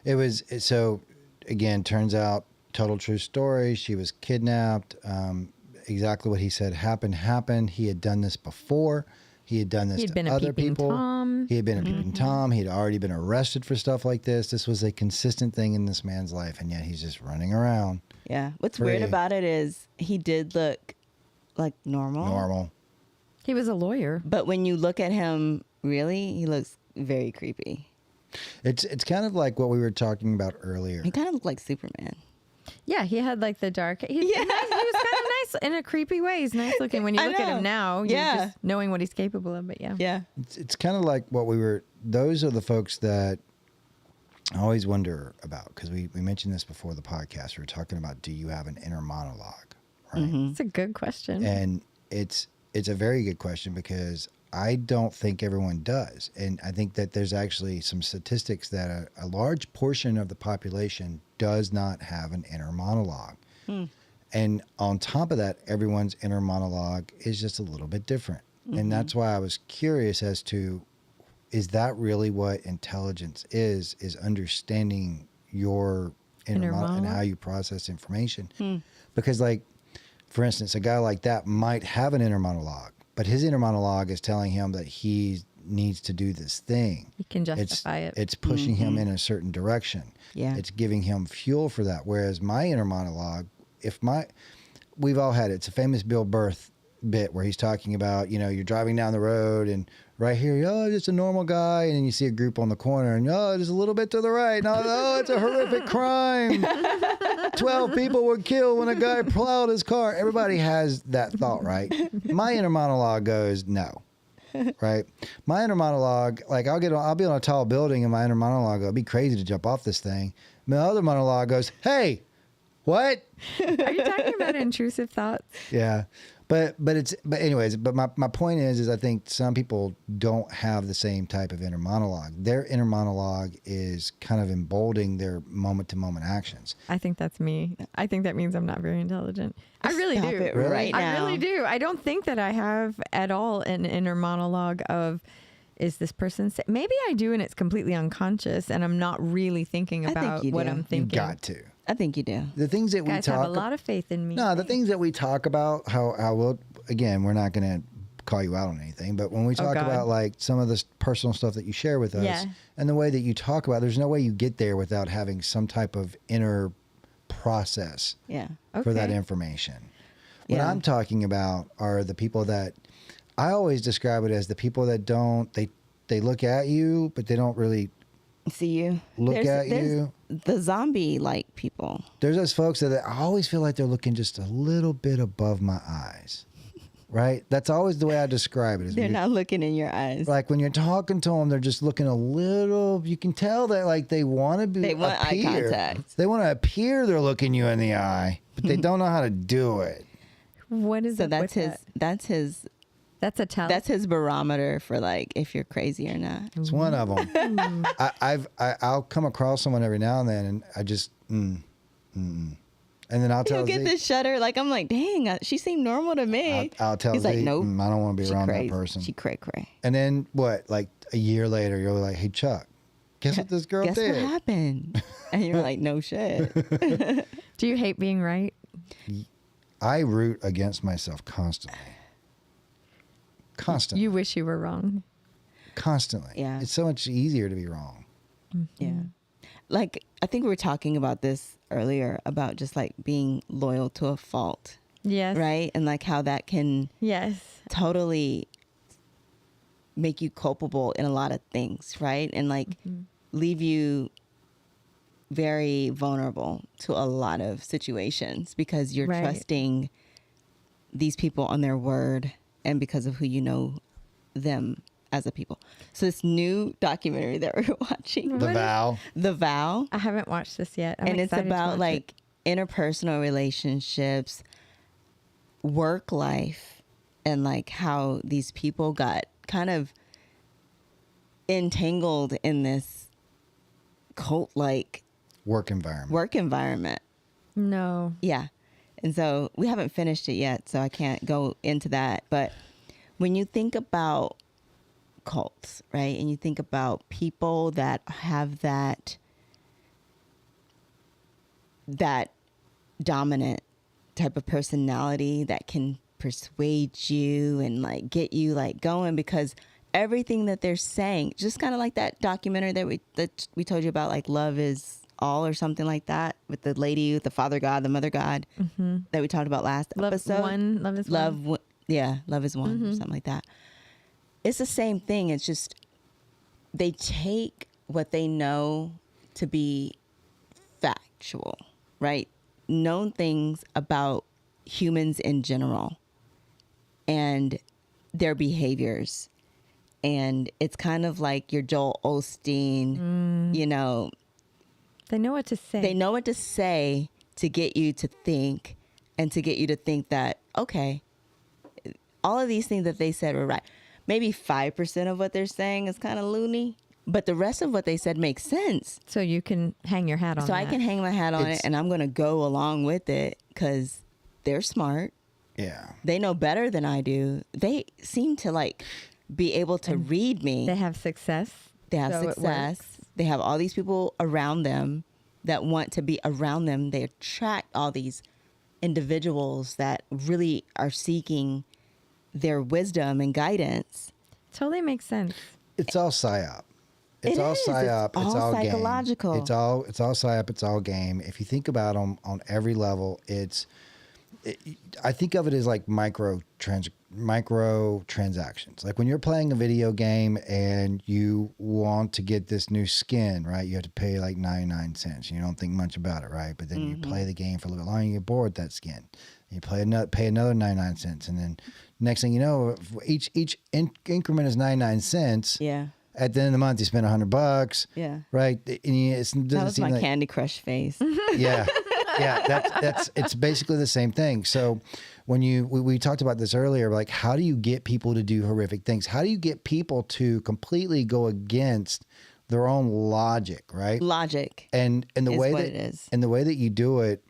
It was, so again, turns out total true story. She was kidnapped. Exactly what he said happened. He had done this before. He had done this to other people. He had been a peeping Tom. He had already been arrested for stuff like this. This was a consistent thing in this man's life, and yet he's just running around. Yeah. What's weird about it is he did look like normal. He was a lawyer. But when you look at him, really, he looks very creepy. It's kind of like what we were talking about earlier. He kind of looked like Superman. Yeah, he had like the dark. He was kind of nice in a creepy way. He's nice looking when you look at him now. You're just knowing what he's capable of. But yeah. It's kind of like what we were. Those are the folks that I always wonder about, because we mentioned this before the podcast. We were talking about, do you have an inner monologue? Right. It's a good question, and it's a very good question, because I don't think everyone does, and I think that there's actually some statistics that a large portion of the population does not have an inner monologue. And on top of that, everyone's inner monologue is just a little bit different. And that's why I was curious as to, is that really what intelligence is understanding your inner monologue and how you process information? Because, like, for instance, a guy like that might have an inner monologue, but his inner monologue is telling him that he needs to do this thing. He can justify it. It's pushing him in a certain direction. Yeah. It's giving him fuel for that. Whereas my inner monologue, we've all had it. It's a famous Bill Burr bit where he's talking about, you're driving down the road and right here, just a normal guy. And then you see a group on the corner and, just a little bit to the right. And, it's a horrific crime. 12 people were killed when a guy plowed his car. Everybody has that thought, right? My inner monologue goes, no. Right? My inner monologue, like I'll be on a tall building and my inner monologue, it'd be crazy to jump off this thing. My other monologue goes, hey, What? Are you talking about intrusive thoughts? Yeah. But my point is I think some people don't have the same type of inner monologue. Their inner monologue is kind of emboldening their moment to moment actions. I think that's me. I think that means I'm not very intelligent. I really Stop do. it Really? right now. I really do. I don't think that I have at all an inner monologue of, is this person maybe I do, and it's completely unconscious, and I'm not really thinking I think about you what do. I'm You thinking. got to. I think you do. The things that we Guys talk have a lot of faith in me. No, the things that we talk about, how we'll, again, we're not going to call you out on anything, but when we talk God. about like some of this personal stuff that you share with us Yeah. and the way that you talk about, there's no way you get there without having some type of inner process Yeah. for that Okay. information. What Yeah. I'm talking about are the people that I always describe it as the people that don't, they look at you, but they don't really See you. look at there's you. The zombie like people. There's those folks that I always feel like they're looking just a little bit above my eyes, right? That's always the way I describe it. Is They're when not looking in your eyes. like when you're talking to them, they're just looking a little. You can tell that like they want to be. They want eye contact. They want to appear they're looking you in the eye, but they don't know how to do it. What is So it that's with his. that? That's his. That's a tell. That's his barometer for like if you're crazy or not. It's one of them. I'll come across someone every now and then, and I just and then I'll tell You'll get Z, this shudder. Like I'm like, dang, she seemed normal to me. I'll tell He's Z, like, nope. I don't want to be She around crazy. that person. She cray cray. And then what? Like a year later, you're like, "Hey Chuck, guess what this girl Guess did?" what happened? And you're like, no shit. Do you hate being right? I root against myself constantly. Constantly. You wish you were wrong. Constantly. Yeah. It's so much easier to be wrong. Yeah. Like, I think we were talking about this earlier about just like being loyal to a fault, Yes. right? And like how that can Yes. totally make you culpable in a lot of things, right? And like leave you very vulnerable to a lot of situations because you're Right. trusting these people on their word and because of who you know them as a people. So this new documentary that we're watching, The Vow. The Vow, I haven't watched this yet. I'm and it's excited to about watch like it. interpersonal relationships, work life, and like how these people got kind of entangled in this cult like Work environment. work environment. No. Yeah. And so we haven't finished it yet, so I can't go into that. But when you think about cults, right, and you think about people that have that dominant type of personality that can persuade you and like get you like going because everything that they're saying, just kind of like that documentary that we told you about, like Love Is All or something like that, with the lady with the father God, the mother God that we talked about last Love episode. one. Love is one. Love is one, or something like that. It's the same thing. It's just they take what they know to be factual, right? Known things about humans in general and their behaviors. And it's kind of like your Joel Osteen, you know, They know what to say. they know what to say to get you to think and to get you to think that, okay, all of these things that they said were right. Maybe 5% of what they're saying is kind of loony, but the rest of what they said makes sense. so you can hang your hat on So that. I can hang my hat on It's- it and I'm going to go along with it because they're smart. Yeah. They know better than I do. They seem to like be able to read me. They have success. They have so it success. works. They have all these people around them that want to be around them. They attract all these individuals that really are seeking their wisdom and guidance. Totally makes sense. It's all psyop. It's It all is. psyop. It's It's all all game. psychological. It's all psyop. It's all game. If you think about them on every level, I think of it as like micro transactions. Like when you're playing a video game and you want to get this new skin, right? You have to pay like 99 cents. You don't think much about it, right? But then you play the game for a little bit longer, you get bored with that skin. You pay another 99 cents, and then next thing you know, each increment is 99 cents. Yeah. At the end of the month, you spend $100. Yeah. Right? And it doesn't That was seem my like, Candy Crush face. yeah. It's basically the same thing. So when we talked about this earlier, like how do you get people to do horrific things? How do you get people to completely go against their own logic, right? Logic. And the is way what that it is. and the way that you do it,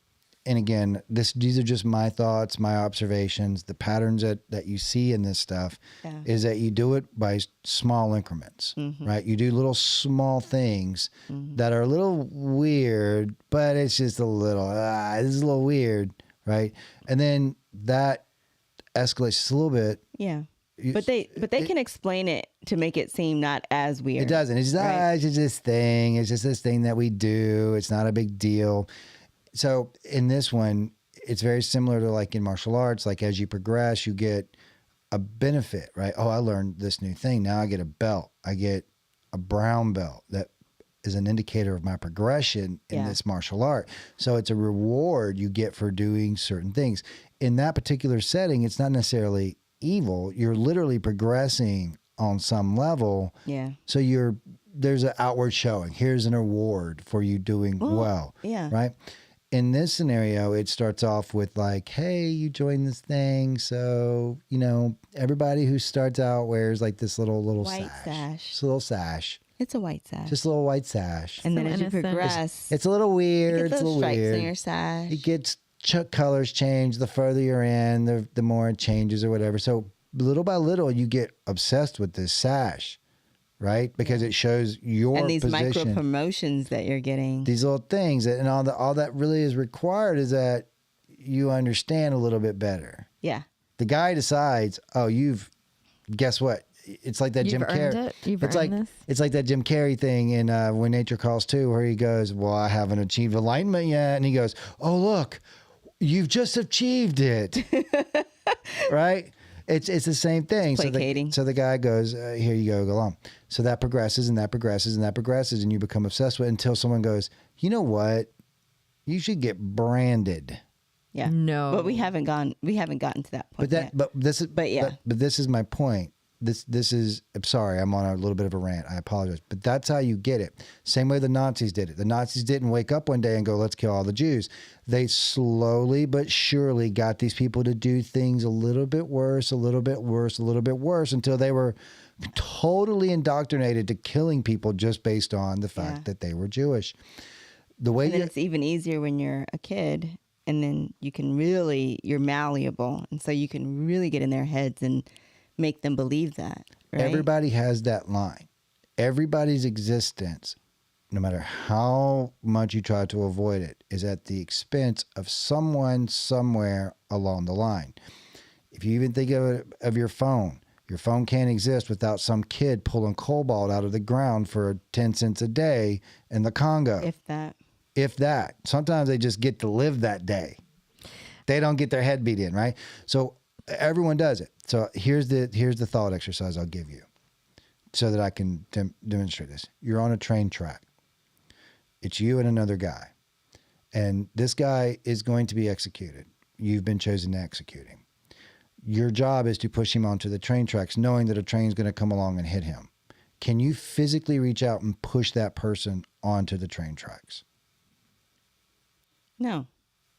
and again, these are just my thoughts, my observations, the patterns that you see in this stuff is that you do it by small increments, right? You do little small things that are a little weird, but it's just a little, this is a little weird, right? And then that escalates just a little bit. Yeah. But they can explain it to make it seem not as weird. It doesn't. It's just, right? It's just this thing. It's just this thing that we do. It's not a big deal. So in this one, it's very similar to like in martial arts. Like as you progress, you get a benefit, right? Oh, I learned this new thing. Now I get a belt. I get a brown belt that is an indicator of my progression in this martial art. So it's a reward you get for doing certain things. In that particular setting, it's not necessarily evil. You're literally progressing on some level. Yeah. So there's an outward showing. Here's an award for you doing well. Yeah. Right. In this scenario, it starts off with like, hey, you joined this thing. So, everybody who starts out wears like this little white sash. Just a little sash. It's a white sash. Just a little white sash. And then So as you innocent. progress, It's a little weird. you It's get a those little stripes weird. in your sash. It gets colors change. The further you're in, the more it changes or whatever. So little by little, you get obsessed with this sash, right? Because it shows your and these position. micro promotions that you're getting. These little things, and all that really is required is that you understand a little bit better. Yeah. The guy decides, guess what? It's like that You've Jim earned Carrey. it. You've it's earned like this. it's like that Jim Carrey thing in When Nature Calls 2, where he goes, "Well, I haven't achieved alignment yet," and he goes, "Oh, look, you've just achieved it." Right? It's the same thing. Placating. So the guy goes, "Here you go along." So that progresses and that progresses and that progresses, and you become obsessed with it until someone goes, "You know what? You should get branded." Yeah. No. But we haven't gotten to that point yet. But this is yeah. but this is my point. This is, I'm sorry, I'm on a little bit of a rant. I apologize. But that's how you get it. Same way the Nazis did it. The Nazis didn't wake up one day and go, let's kill all the Jews. They slowly but surely got these people to do things a little bit worse, a little bit worse, a little bit worse, until they were totally indoctrinated to killing people just based on the fact that they were Jewish. The way And then it's even easier when you're a kid, and then you're malleable. And so you can really get in their heads and make them believe that. Right? Everybody has that line. Everybody's existence, no matter how much you try to avoid it, is at the expense of someone somewhere along the line. If you even think of your phone can't exist without some kid pulling cobalt out of the ground for 10 cents a day in the Congo. If that. Sometimes they just get to live that day. They don't get their head beat in, right? So everyone does it. So here's the thought exercise I'll give you so that I can demonstrate this. You're on a train track. It's you and another guy. And this guy is going to be executed. You've been chosen to execute him. Your job is to push him onto the train tracks knowing that a train's going to come along and hit him. Can you physically reach out and push that person onto the train tracks? No.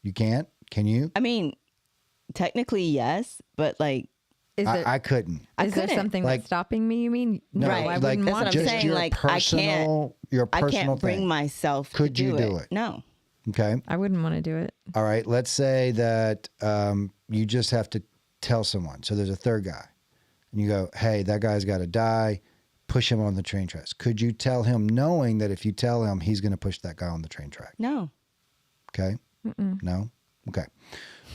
You can't? Can you? I mean, technically, yes, but like, I couldn't. Is there couldn't. something Like- that's stopping me? You mean? No, Right. I Like, wouldn't that's want what to. I'm just saying. your Like, personal, I can't bring thing. myself Could to you do it? No. Okay. I wouldn't want to do it. All right. Let's say that you just have to tell someone. So there's a third guy. And you go, hey, that guy's got to die. Push him on the train tracks. Could you tell him knowing that if you tell him, he's going to push that guy on the train track? No. Okay. No? Okay.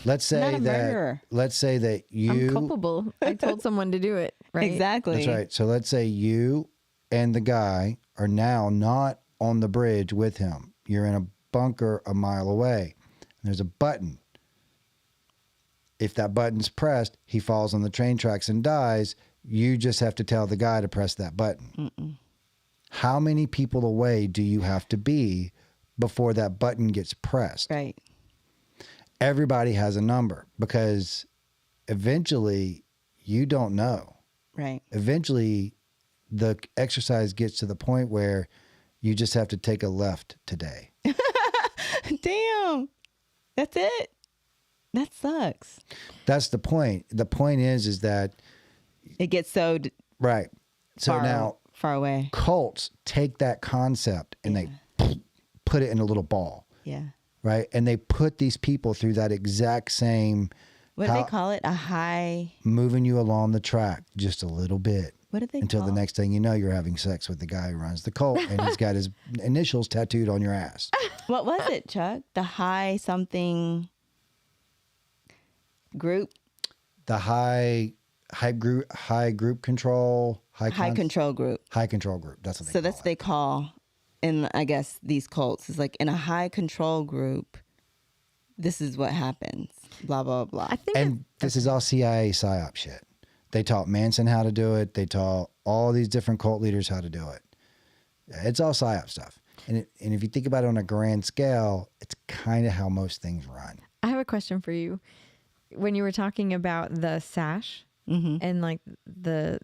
Let's say Not a that. murderer. Let's say that you. I'm culpable. I told someone to do it. Right. Exactly. That's right. So let's say you and the guy are now not on the bridge with him. You're in a bunker a mile away. There's a button. If that button's pressed, he falls on the train tracks and dies. You just have to tell the guy to press that button. How many people away do you have to be before that button gets pressed? Right. Everybody has a number because eventually you don't know. Right. Eventually the exercise gets to the point where you just have to take a left today. Damn. That's it. That sucks. That's the point. The point is that It gets so right. So now far away. cults take that concept and they put it in a little ball. Yeah. Right. And they put these people through that exact same. What do they call it? A high. Moving you along the track just a little bit. What did they until call the next thing you know, you're having sex with the guy who runs the cult and he's got his initials tattooed on your ass. What was it, Chuck? The high something group? The high group control, high control group. High control group. That's what they call it. So that's what they call, in I guess these cults. It's like in a high control group, this is what happens. Blah blah blah. I think and this is all CIA psyop shit. They taught Manson how to do it. They taught all these different cult leaders how to do it. It's all psyop stuff. And if you think about it on a grand scale, it's kind of how most things run. I have a question for you. When you were talking about the sash and like the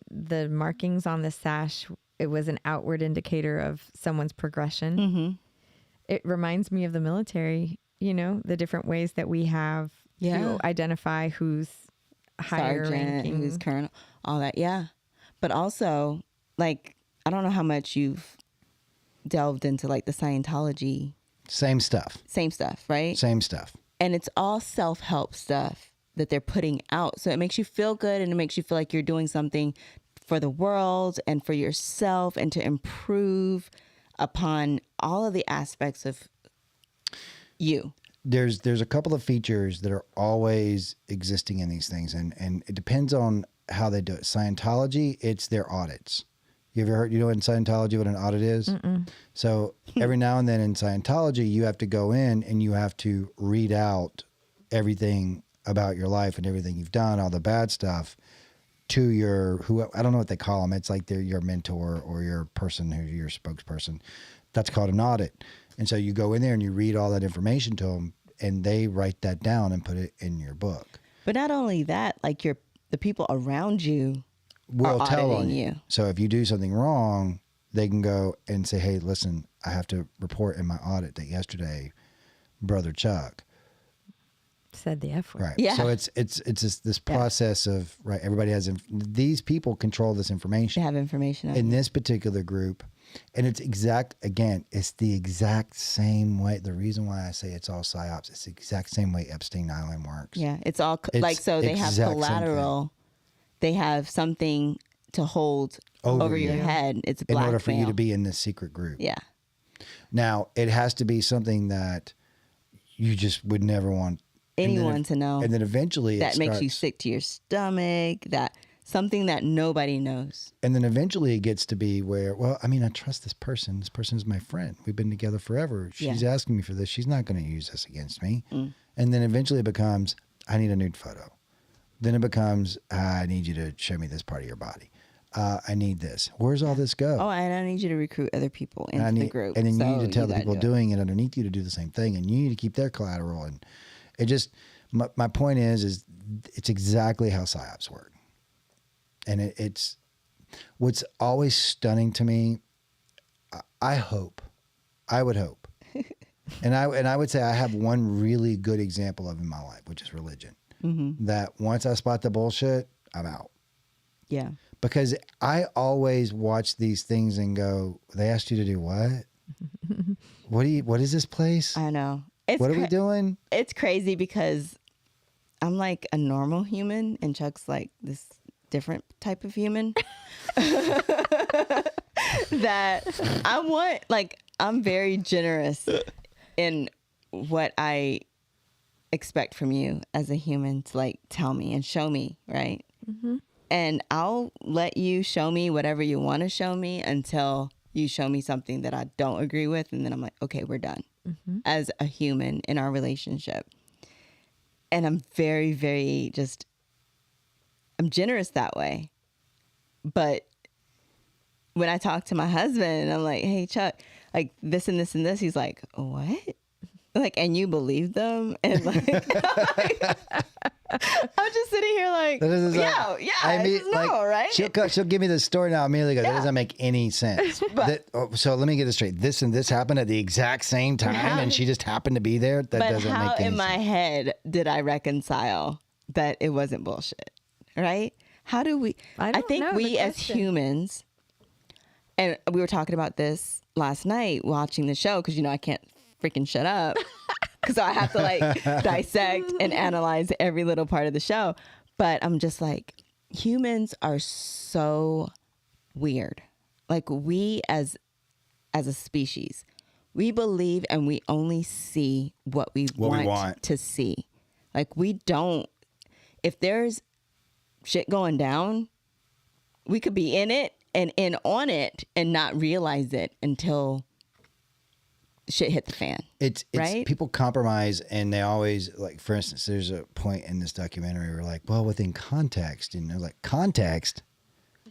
markings on the sash, it was an outward indicator of someone's progression. It reminds me of the military, you know, the different ways that we have to identify who's higher Sergeant, ranking, who's colonel, all that. Yeah. But also, like, I don't know how much you've delved into like the Scientology. Same stuff, right? Same stuff. And it's all self-help stuff that they're putting out. So it makes you feel good and it makes you feel like you're doing something for the world and for yourself and to improve upon all of the aspects of you. There's a couple of features that are always existing in these things, and it depends on how they do it. Scientology, it's their audits. You ever heard, you know in Scientology what an audit is? So every now and then in Scientology, you have to go in and you have to read out everything about your life and everything you've done, all the bad stuff, to your, I don't know what they call them. It's like they're your mentor or your person who's your spokesperson. That's called an audit. And so you go in there and you read all that information to them, and they write that down and put it in your book. But not only that, like the people around you will are tell on auditing you. you. So if you do something wrong, they can go and say, "Hey, listen, I have to report in my audit that yesterday, Brother Chuck said the F word." Right. Yeah. So it's this process of right. Everybody has these people control this information. They have information on in you. this particular group. And it's it's the exact same way. The reason why I say it's all psyops, it's the exact same way Epstein Island works. Yeah, it's all so they have collateral. They have something to hold over your head. It's blackmail. In order for you to be in this secret group. Yeah. Now, it has to be something that you just would never want anyone to know. And then eventually that makes you sick to your stomach, that something that nobody knows. And then eventually it gets to be where, well, I mean, I trust this person. This person is my friend. We've been together forever. She's asking me for this. She's not going to use this against me. And then eventually it becomes, I need a nude photo. Then it becomes, I need you to show me this part of your body. I need this. Where's all this go? Oh, and I need you to recruit other people into the group. And then you need to tell the people doing it underneath you to do the same thing. And you need to keep their collateral. And it just, my point is it's exactly how psyops work. And it's what's always stunning to me. I would hope, and I would say I have one really good example of in my life, which is religion. That once I spot the bullshit, I'm out. Yeah, because I always watch these things and go, they asked you to do what? What is this place? I know. What are we doing? It's crazy because I'm like a normal human, and Chuck's like this different type of human that I'm very generous in what I expect from you as a human to like tell me and show me, right? And I'll let you show me whatever you want to show me until you show me something that I don't agree with, and then I'm like, okay, we're done as a human in our relationship. And I'm very, very I'm generous that way. But when I talk to my husband, I'm like, hey, Chuck, like this and this and this, he's like, what? Like, and you believe them, and like, I'm just sitting here like, yeah, I mean, no, like, right? She'll give me the story now. Immediately go, that doesn't make any sense. So let me get this straight. This and this happened at the exact same time, and she just happened to be there. That doesn't make any sense. But how in my head did I reconcile that it wasn't bullshit? Right? How do we? I think we as humans, and we were talking about this last night watching the show because I can't freaking shut up because I have to like dissect and analyze every little part of the show. But I'm just like, humans are so weird. Like, we as a species, we believe and we only see what we want to see. Like, we don't, if there's shit going down, we could be in it and in on it and not realize it until shit hit the fan. It's right? People compromise, and they always, like, for instance, there's a point in this documentary where, like, well, within context, and they're like, context?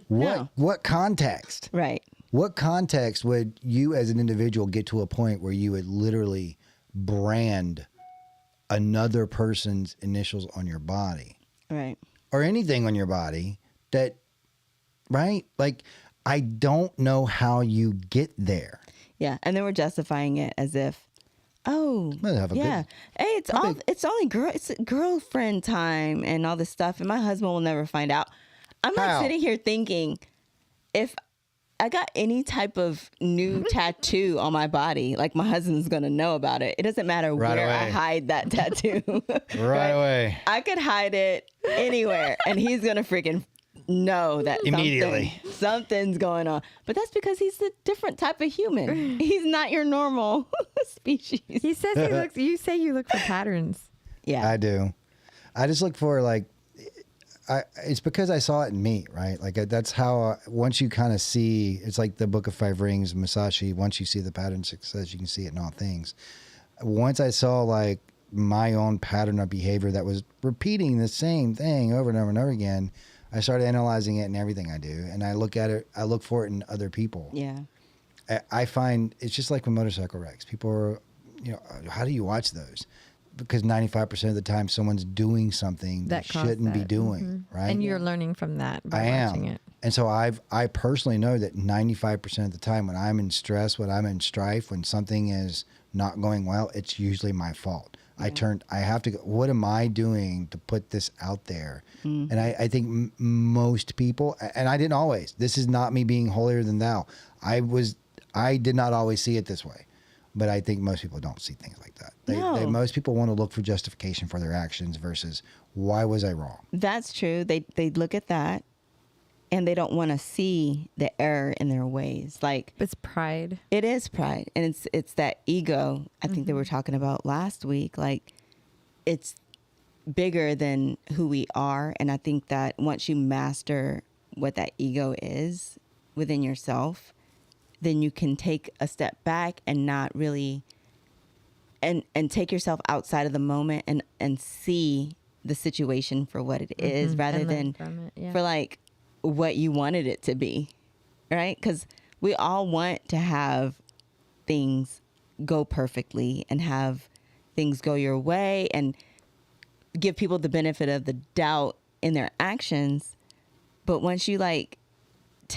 What context? Right. What context would you as an individual get to a point where you would literally brand another person's initials on your body? Right. Or anything on your body that, right? Like, I don't know how you get there. Yeah, and then we're justifying it as if, hey, it's girlfriend time and all this stuff, and my husband will never find out. I'm like sitting here thinking, if I got any type of new tattoo on my body, like, my husband's gonna know about it. It doesn't matter where I hide that tattoo. right away. I could hide it anywhere, and he's gonna freaking know that immediately something's going on. But that's because he's a different type of human. He's not your normal species. He says you say you look for patterns. Yeah, I do. I just look for, like, it's because I saw it in me, right? Like, that's how once you kind of see, it's like the Book of Five Rings, Musashi. Once you see the pattern of success, you can see it in all things. Once I saw, like, my own pattern of behavior that was repeating the same thing over and over and over again, I started analyzing it in everything I do, and I look at it. I look for it in other people. Yeah, I find it's just like with motorcycle wrecks. People are, how do you watch those? Because 95% of the time, someone's doing something that shouldn't be doing, right? And you're learning from that by watching it. And so I personally know that 95% of the time, when I'm in stress, when I'm in strife, when something is not going well, it's usually my fault. I have to go, what am I doing to put this out there? And I think most people, and I didn't always, this is not me being holier than thou. I did not always see it this way, but I think most people don't see things like that. Most people want to look for justification for their actions versus why was I wrong? That's true. They look at that and they don't want to see the error in their ways. Like, it's pride. It is pride. And it's that ego I think they were talking about last week. Like, it's bigger than who we are. And I think that once you master what that ego is within yourself, then you can take a step back and not really and take yourself outside of the moment and see the situation for what it is rather than for, like, what you wanted it to be, right? Because we all want to have things go perfectly and have things go your way and give people the benefit of the doubt in their actions. But once you, like,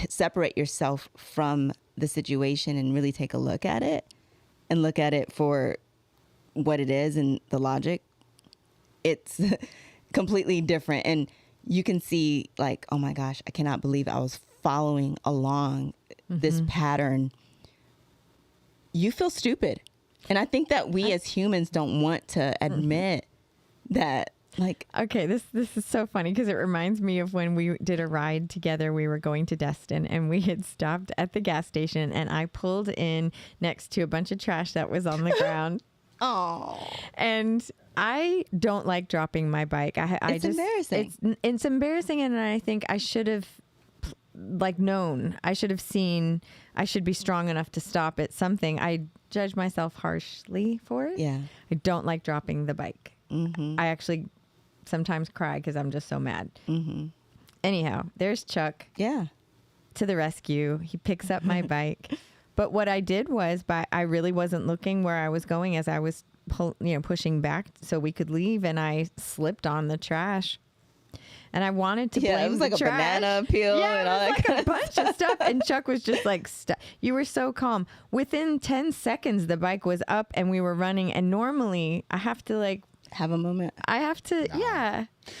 separate yourself from the situation and really take a look at it and look at it for what it is and the logic, it's completely different. And you can see, like, oh my gosh, I cannot believe I was following along this pattern. You feel stupid. And I think that we as humans don't want to admit that, like... Okay, this is so funny because it reminds me of when we did a ride together. We were going to Destin and we had stopped at the gas station and I pulled in next to a bunch of trash that was on the ground. Oh. And I don't like dropping my bike. It's embarrassing. It's embarrassing, and I think I should have, like, known. I should have seen. I should be strong enough to stop at something. I judge myself harshly for it. Yeah. I don't like dropping the bike. I actually sometimes cry because I'm just so mad. Anyhow, there's Chuck. Yeah. To the rescue. He picks up my bike, But what I did was I really wasn't looking where I was going as I was pushing back so we could leave, and I slipped on the trash. And I wanted to blame it was the like trash. a banana peel and all that like kind a bunch of stuff. And Chuck was just like, you were so calm. Within 10 seconds, the bike was up and we were running. And normally I have to have a moment.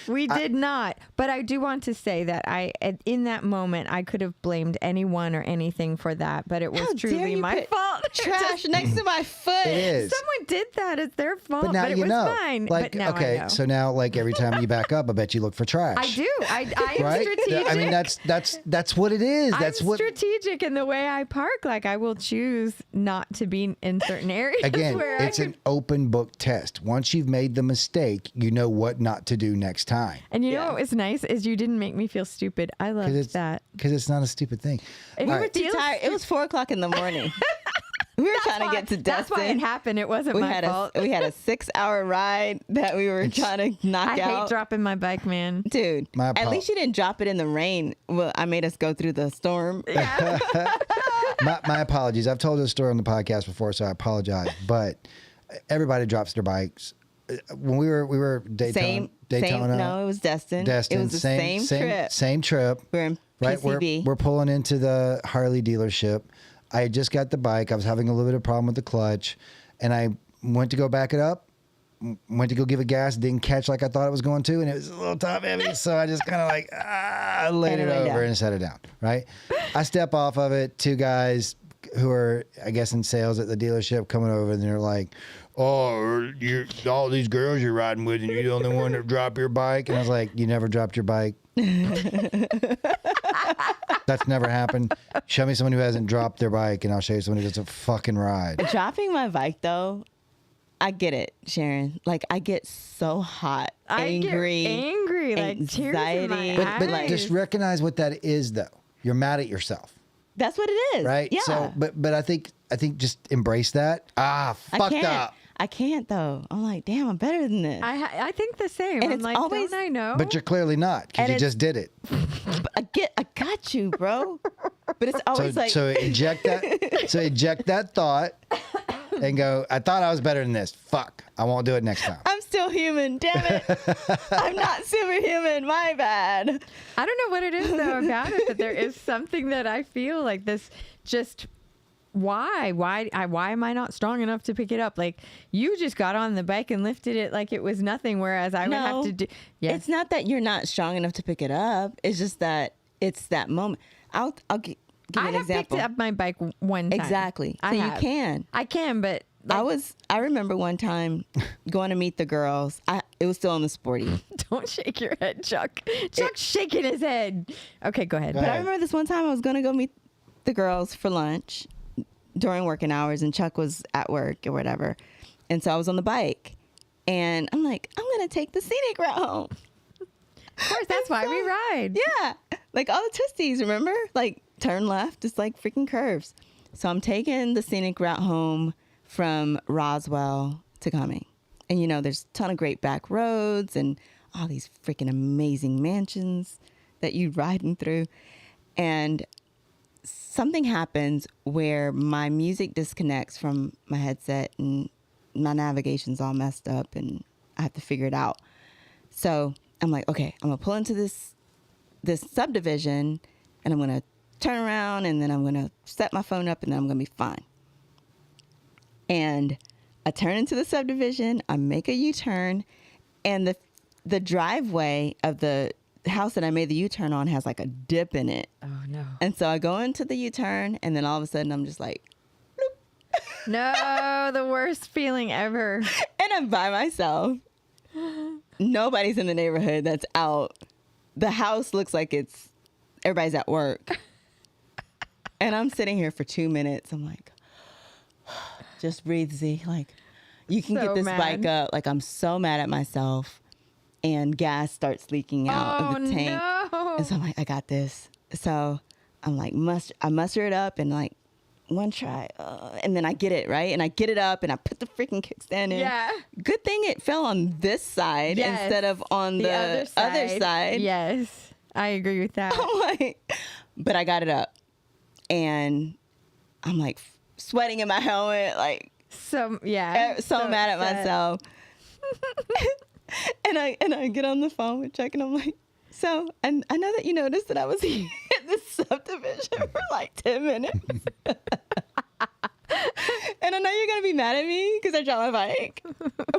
We did not. But I do want to say that in that moment, I could have blamed anyone or anything for that. But it was truly my fault. Trash next to my foot. It is. Someone did that. It's their fault. But now it you was know. mine. Like, but now okay, I know. so now like every time you back up, I bet you look for trash. I do. I am right? strategic. I mean, that's what it is. That's I'm what. strategic in the way I park. Like I will choose not to be in certain areas. Again, where it's an open book test. Once you've made the mistake, you know what not to do next time. And you know what was nice is you didn't make me feel stupid. I loved that. Because it's not a stupid thing. And All you were right. Too tired. It was 4:00 in the morning. We were trying to get to Destin. That's why it happened. It wasn't my fault. We had a 6-hour ride that we were trying to knock I out. hate dropping my bike, man. Dude, at least you didn't drop it in the rain. Well, I made us go through the storm. Yeah. My apologies. I've told this story on the podcast before, so I apologize. But everybody drops their bikes. When we were Daytona. No, it was Destin. It was the same trip. Same trip. We're in PCB. We're pulling into the Harley dealership. I had just got the bike. I was having a little bit of problem with the clutch, and I went to go back it up. Went to go give it gas. Didn't catch like I thought it was going to, and it was a little top heavy. So I just kind of laid it over and set it down. Right. I step off of it. Two guys who are, I guess, in sales at the dealership coming over, and they're like, "Oh, all these girls you're riding with, and you're the only one that dropped your bike." And I was like, "You never dropped your bike." That's never happened. Show me someone who hasn't dropped their bike, and I'll show you someone who doesn't fucking ride. Dropping my bike, though, I get it, Sharon. Like, I get so hot, angry, like tears in my eyes. But just recognize what that is, though. You're mad at yourself. That's what it is, right? Yeah. So, but I think just embrace that. Fucked up. I can't though. I'm like, damn, I'm better than this. I think the same. And I'm it's like, always- don't I know? But you're clearly not because you just did it. I got you, bro. But it's always So eject that thought and go, I thought I was better than this. Fuck. I won't do it next time. I'm still human. Damn it. I'm not superhuman. My bad. I don't know what it is though about it, but there is something that I feel like this just. Why am I not strong enough to pick it up? Like you just got on the bike and lifted it like it was nothing, whereas I would have to do. Yes. It's not that you're not strong enough to pick it up. It's just that it's that moment. I'll give you an I have example. picked up my bike one time. Exactly. So you can. I can, but like, I remember one time going to meet the girls. It was still on the Sporty. Don't shake your head, Chuck. Chuck's shaking his head. Okay, go ahead. But I remember this one time I was going to go meet the girls for lunch during working hours, and Chuck was at work or whatever. And so I was on the bike, and I'm like, I'm going to take the scenic route home. Of course, that's why we ride. Yeah. Like all the twisties, remember? Like turn left, it's like freaking curves. So I'm taking the scenic route home from Roswell to Cumming. And you know, there's a ton of great back roads and all these freaking amazing mansions that you're riding through. And something happens where my music disconnects from my headset and my navigation's all messed up and I have to figure it out. So I'm like, okay, I'm gonna pull into this subdivision and I'm gonna turn around and then I'm gonna set my phone up and then I'm gonna be fine. And I turn into the subdivision, I make a U-turn, and the driveway of the house that I made the U-turn on has like a dip in it. Oh no. And so I go into the U-turn and then all of a sudden I'm just like, bloop. No, the worst feeling ever. And I'm by myself. Nobody's in the neighborhood that's out. The house looks like everybody's at work. And I'm sitting here for 2 minutes. I'm like, just breathe, Z. Like, you can get this bike up. Like, I'm so mad at myself. And gas starts leaking out of the tank. No. And so I'm like, I got this. So I'm like, I muster it up and like one try. And then I get it, right? And I get it up and I put the freaking kickstand in. Yeah. Good thing it fell on this side instead of on the other side. Yes. I agree with that. I'm like, but I got it up. And I'm like, sweating in my helmet, like So mad at myself. and I get on the phone with Chuck, and I'm like, so, and I know that you noticed that I was here at this subdivision for like 10 minutes. And I know you're going to be mad at me because I dropped my bike.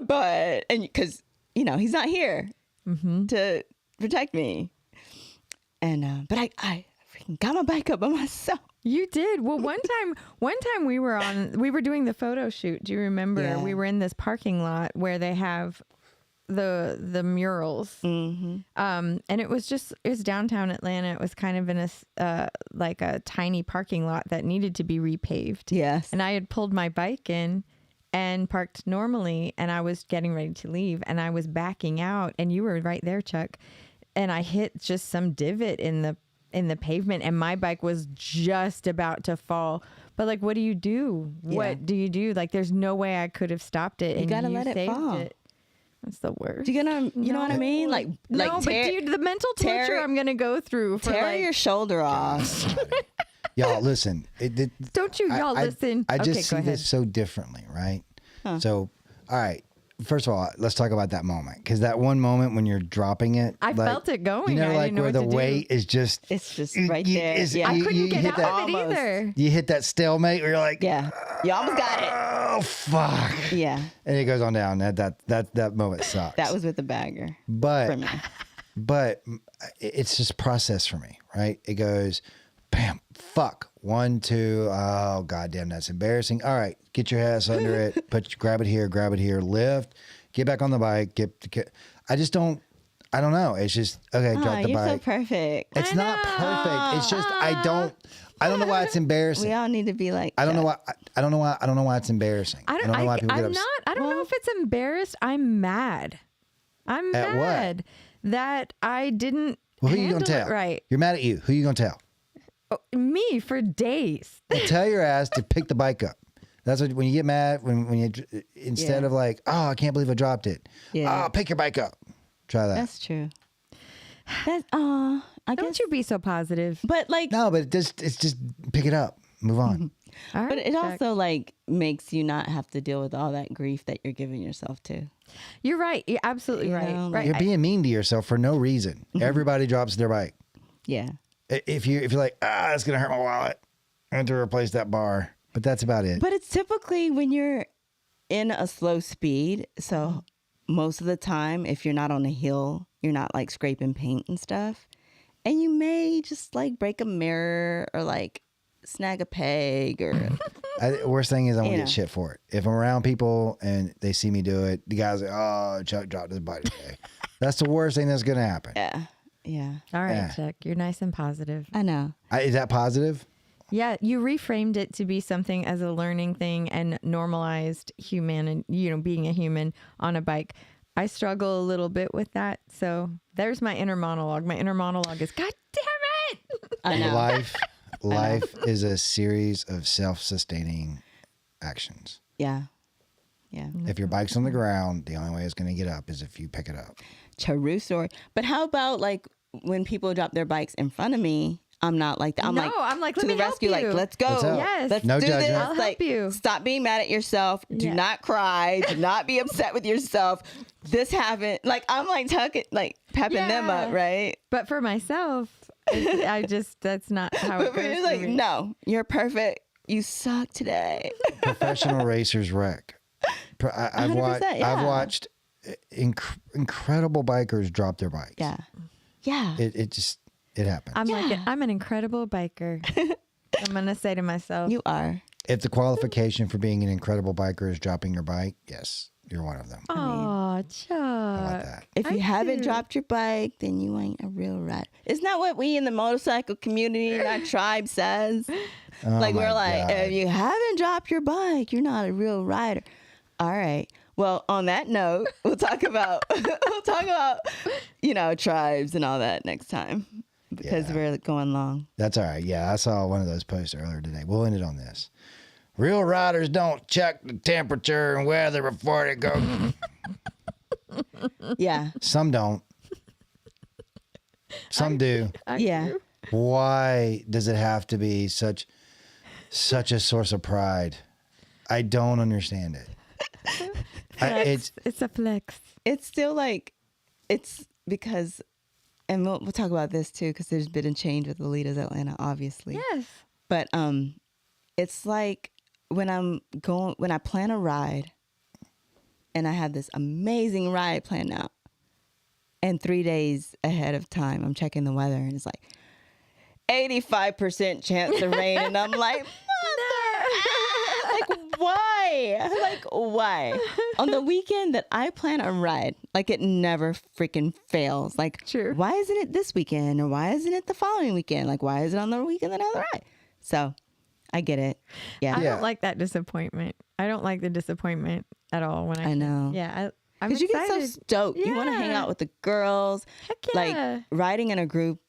But, and because, he's not here to protect me. And, but I freaking got my bike up by myself. You did. Well, one time we were doing the photo shoot. Do you remember? Yeah. We were in this parking lot where they have the murals. Mm-hmm. And it was downtown Atlanta. It was kind of in a like a tiny parking lot that needed to be repaved. Yes. And I had pulled my bike in and parked normally, and I was getting ready to leave, and I was backing out, and you were right there, Chuck. And I hit just some divot in the pavement, and my bike was just about to fall. But like, what do you do? Yeah. What do you do? Like, there's no way I could have stopped it. You gotta let it saved fall. it. That's the worst. You know what I mean? Like No, but dude, the mental torture I'm gonna go through for tear your shoulder off. Y'all listen. Don't you y'all listen? I just Okay, see go ahead. this so differently, right? So, all right. First of all, let's talk about that moment, because that one moment when you're dropping it, I felt it going. I like didn't know where what the to do. weight is just. It's just right there. Yeah. I couldn't get hit out of it almost. either. You hit that stalemate where you're like, Yeah. You almost got it. oh fuck. Yeah. And it goes on down. That moment sucks. That was with the bagger. for But me. but it's just process for me, right? It goes, bam, fuck, 1, 2, oh goddamn, that's embarrassing. All right, get your ass under it, grab it here, lift, get back on the bike, I don't know. It's just okay. Drop the You're bike. so perfect. It's not perfect. It's just I don't know why it's embarrassing. We all need to be like. I don't know why. I don't know why it's embarrassing. I don't know why people get I'm upset. not. I don't know if it's embarrassed. I'm mad. I'm At what? mad that I didn't. Well, who you handle gonna tell? it right? You're mad at you. Who you gonna tell? Oh, me for days. Well, tell your ass to pick the bike up. That's what when you get mad when you instead of like, oh, I can't believe I dropped it. Yeah. Oh, pick your bike up. Try that. That's true. That's I Don't guess. you be so positive. But like, No, but it's just pick it up. Move on. All right, but it Chuck. also like makes you not have to deal with all that grief that you're giving yourself to. You're right. You're absolutely You right. know, Right. You're being mean to yourself for no reason. Everybody drops their bike. Yeah. If you're like, it's gonna hurt my wallet, I have to replace that bar. But that's about it. But it's typically when you're in a slow speed. So most of the time, if you're not on a hill, you're not like scraping paint and stuff. And you may just like break a mirror or like snag a peg or. Worst thing is I won't You get know. shit for it. If I'm around people and they see me do it, the guys like, oh, Chuck dropped his bike today. That's the worst thing that's gonna happen. Yeah. Yeah. All right, Yeah. Chuck. You're nice and positive. I know. Is that positive? Yeah, you reframed it to be something as a learning thing and normalized human and being a human on a bike. I struggle a little bit with that. So there's my inner monologue. My inner monologue is, God damn it! I know. Life is a series of self-sustaining actions. Yeah. Yeah. If your bike's on the ground, the only way it's going to get up is if you pick it up. True story. But how about like when people drop their bikes in front of me? I'm not like that. I'm like let to me the rescue. help you. Like, let's go. Let's help. Yes. Let's No do judgment. this. I'll Like, help you. stop being mad at yourself. Do Yeah. not cry. Do not be upset with yourself. This happened. Like, I'm like tucking, like pepping them Yeah. up, right? But for myself, that's not how it But goes. it's for like, me. no, you're perfect. You suck today. Professional racers wreck. I've 100%, yeah. watched incredible bikers drop their bikes. Yeah. Yeah. It happens. I'm an incredible biker. I'm gonna say to myself, You are. If the qualification for being an incredible biker is dropping your bike, yes, you're one of them. "Oh, Chuck." How about that? If you I haven't do. dropped your bike, then you ain't a real rider. Isn't that what we in the motorcycle community and our tribe says? Like, my we're like, God. if you haven't dropped your bike, you're not a real rider. All right. Well, on that note, we'll talk about tribes and all that next time because Yeah. we're going long. That's all right. Yeah, I saw one of those posts earlier today. We'll end it on this. Real riders don't check the temperature and weather before they go. Yeah. Some don't. Some do. Yeah. Why does it have to be such such a source of pride. I don't understand it. It's a flex. It's still like, it's because, and we'll talk about this too, because there's been a change with Lolita's Atlanta, obviously. Yes. But it's like when I plan a ride and I have this amazing ride planned out, and 3 days ahead of time, I'm checking the weather and it's like 85% chance of rain. And I'm like, why? Like, why? On the weekend that I plan a ride, like it never freaking fails. Like, True. Why isn't it this weekend? Or why isn't it the following weekend? Like, why is it on the weekend that I have the ride? So I get it. Yeah. I don't like that disappointment. I don't like the disappointment at all when I know. Yeah. I'm Because you get so excited. stoked. You want to hang out with the girls. Heck yeah. Like riding in a group,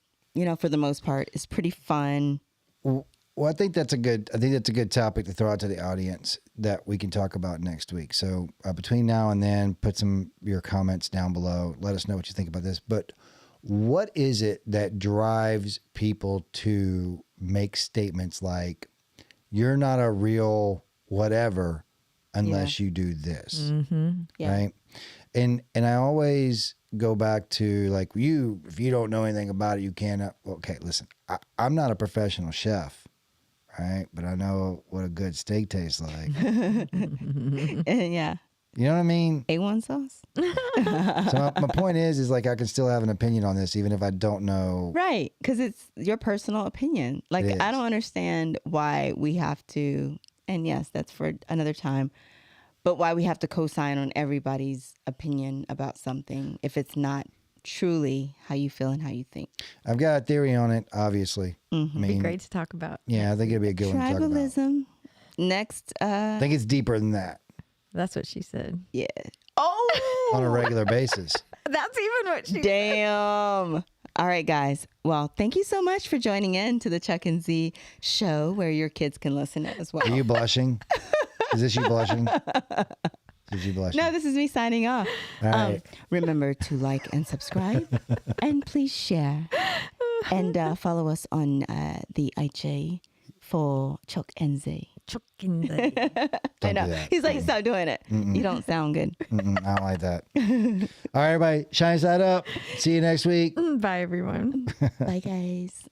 for the most part, is pretty fun. Well, I think that's a good topic to throw out to the audience that we can talk about next week. So between now and then, put your comments down below. Let us know what you think about this. But what is it that drives people to make statements like, "You're not a real whatever unless you do this," right? And I always go back to like, if you don't know anything about it, you can't. Okay, listen, I'm not a professional chef. Right, but I know what a good steak tastes like. Yeah. You know what I mean? A1 sauce. So my point is like I can still have an opinion on this even if I don't know. Right, because it's your personal opinion. Like, I don't understand why we have to, and yes, that's for another time, but why we have to co-sign on everybody's opinion about something if it's not truly how you feel and how you think. I've got a theory on it, obviously. It'd be great to talk about. Yeah, I think it'd be a good one to talk about. Tribalism. Next. I think it's deeper than that. That's what she said. Yeah. Oh! On a regular basis. That's even what she said. Damn. All right, guys. Well, thank you so much for joining in to the Chuck and Z show where your kids can listen as well. Are you blushing? Is this you blushing? Is you blushing? No, this is me signing off. All right. Remember to like and subscribe, and please share, and follow us on the IG for Chuck and Z. Chuck and Z. I know. do that. He's like, stop doing it. You don't sound good. I don't like that. All right, everybody, shine side up. See you next week. Bye, everyone. Bye, guys.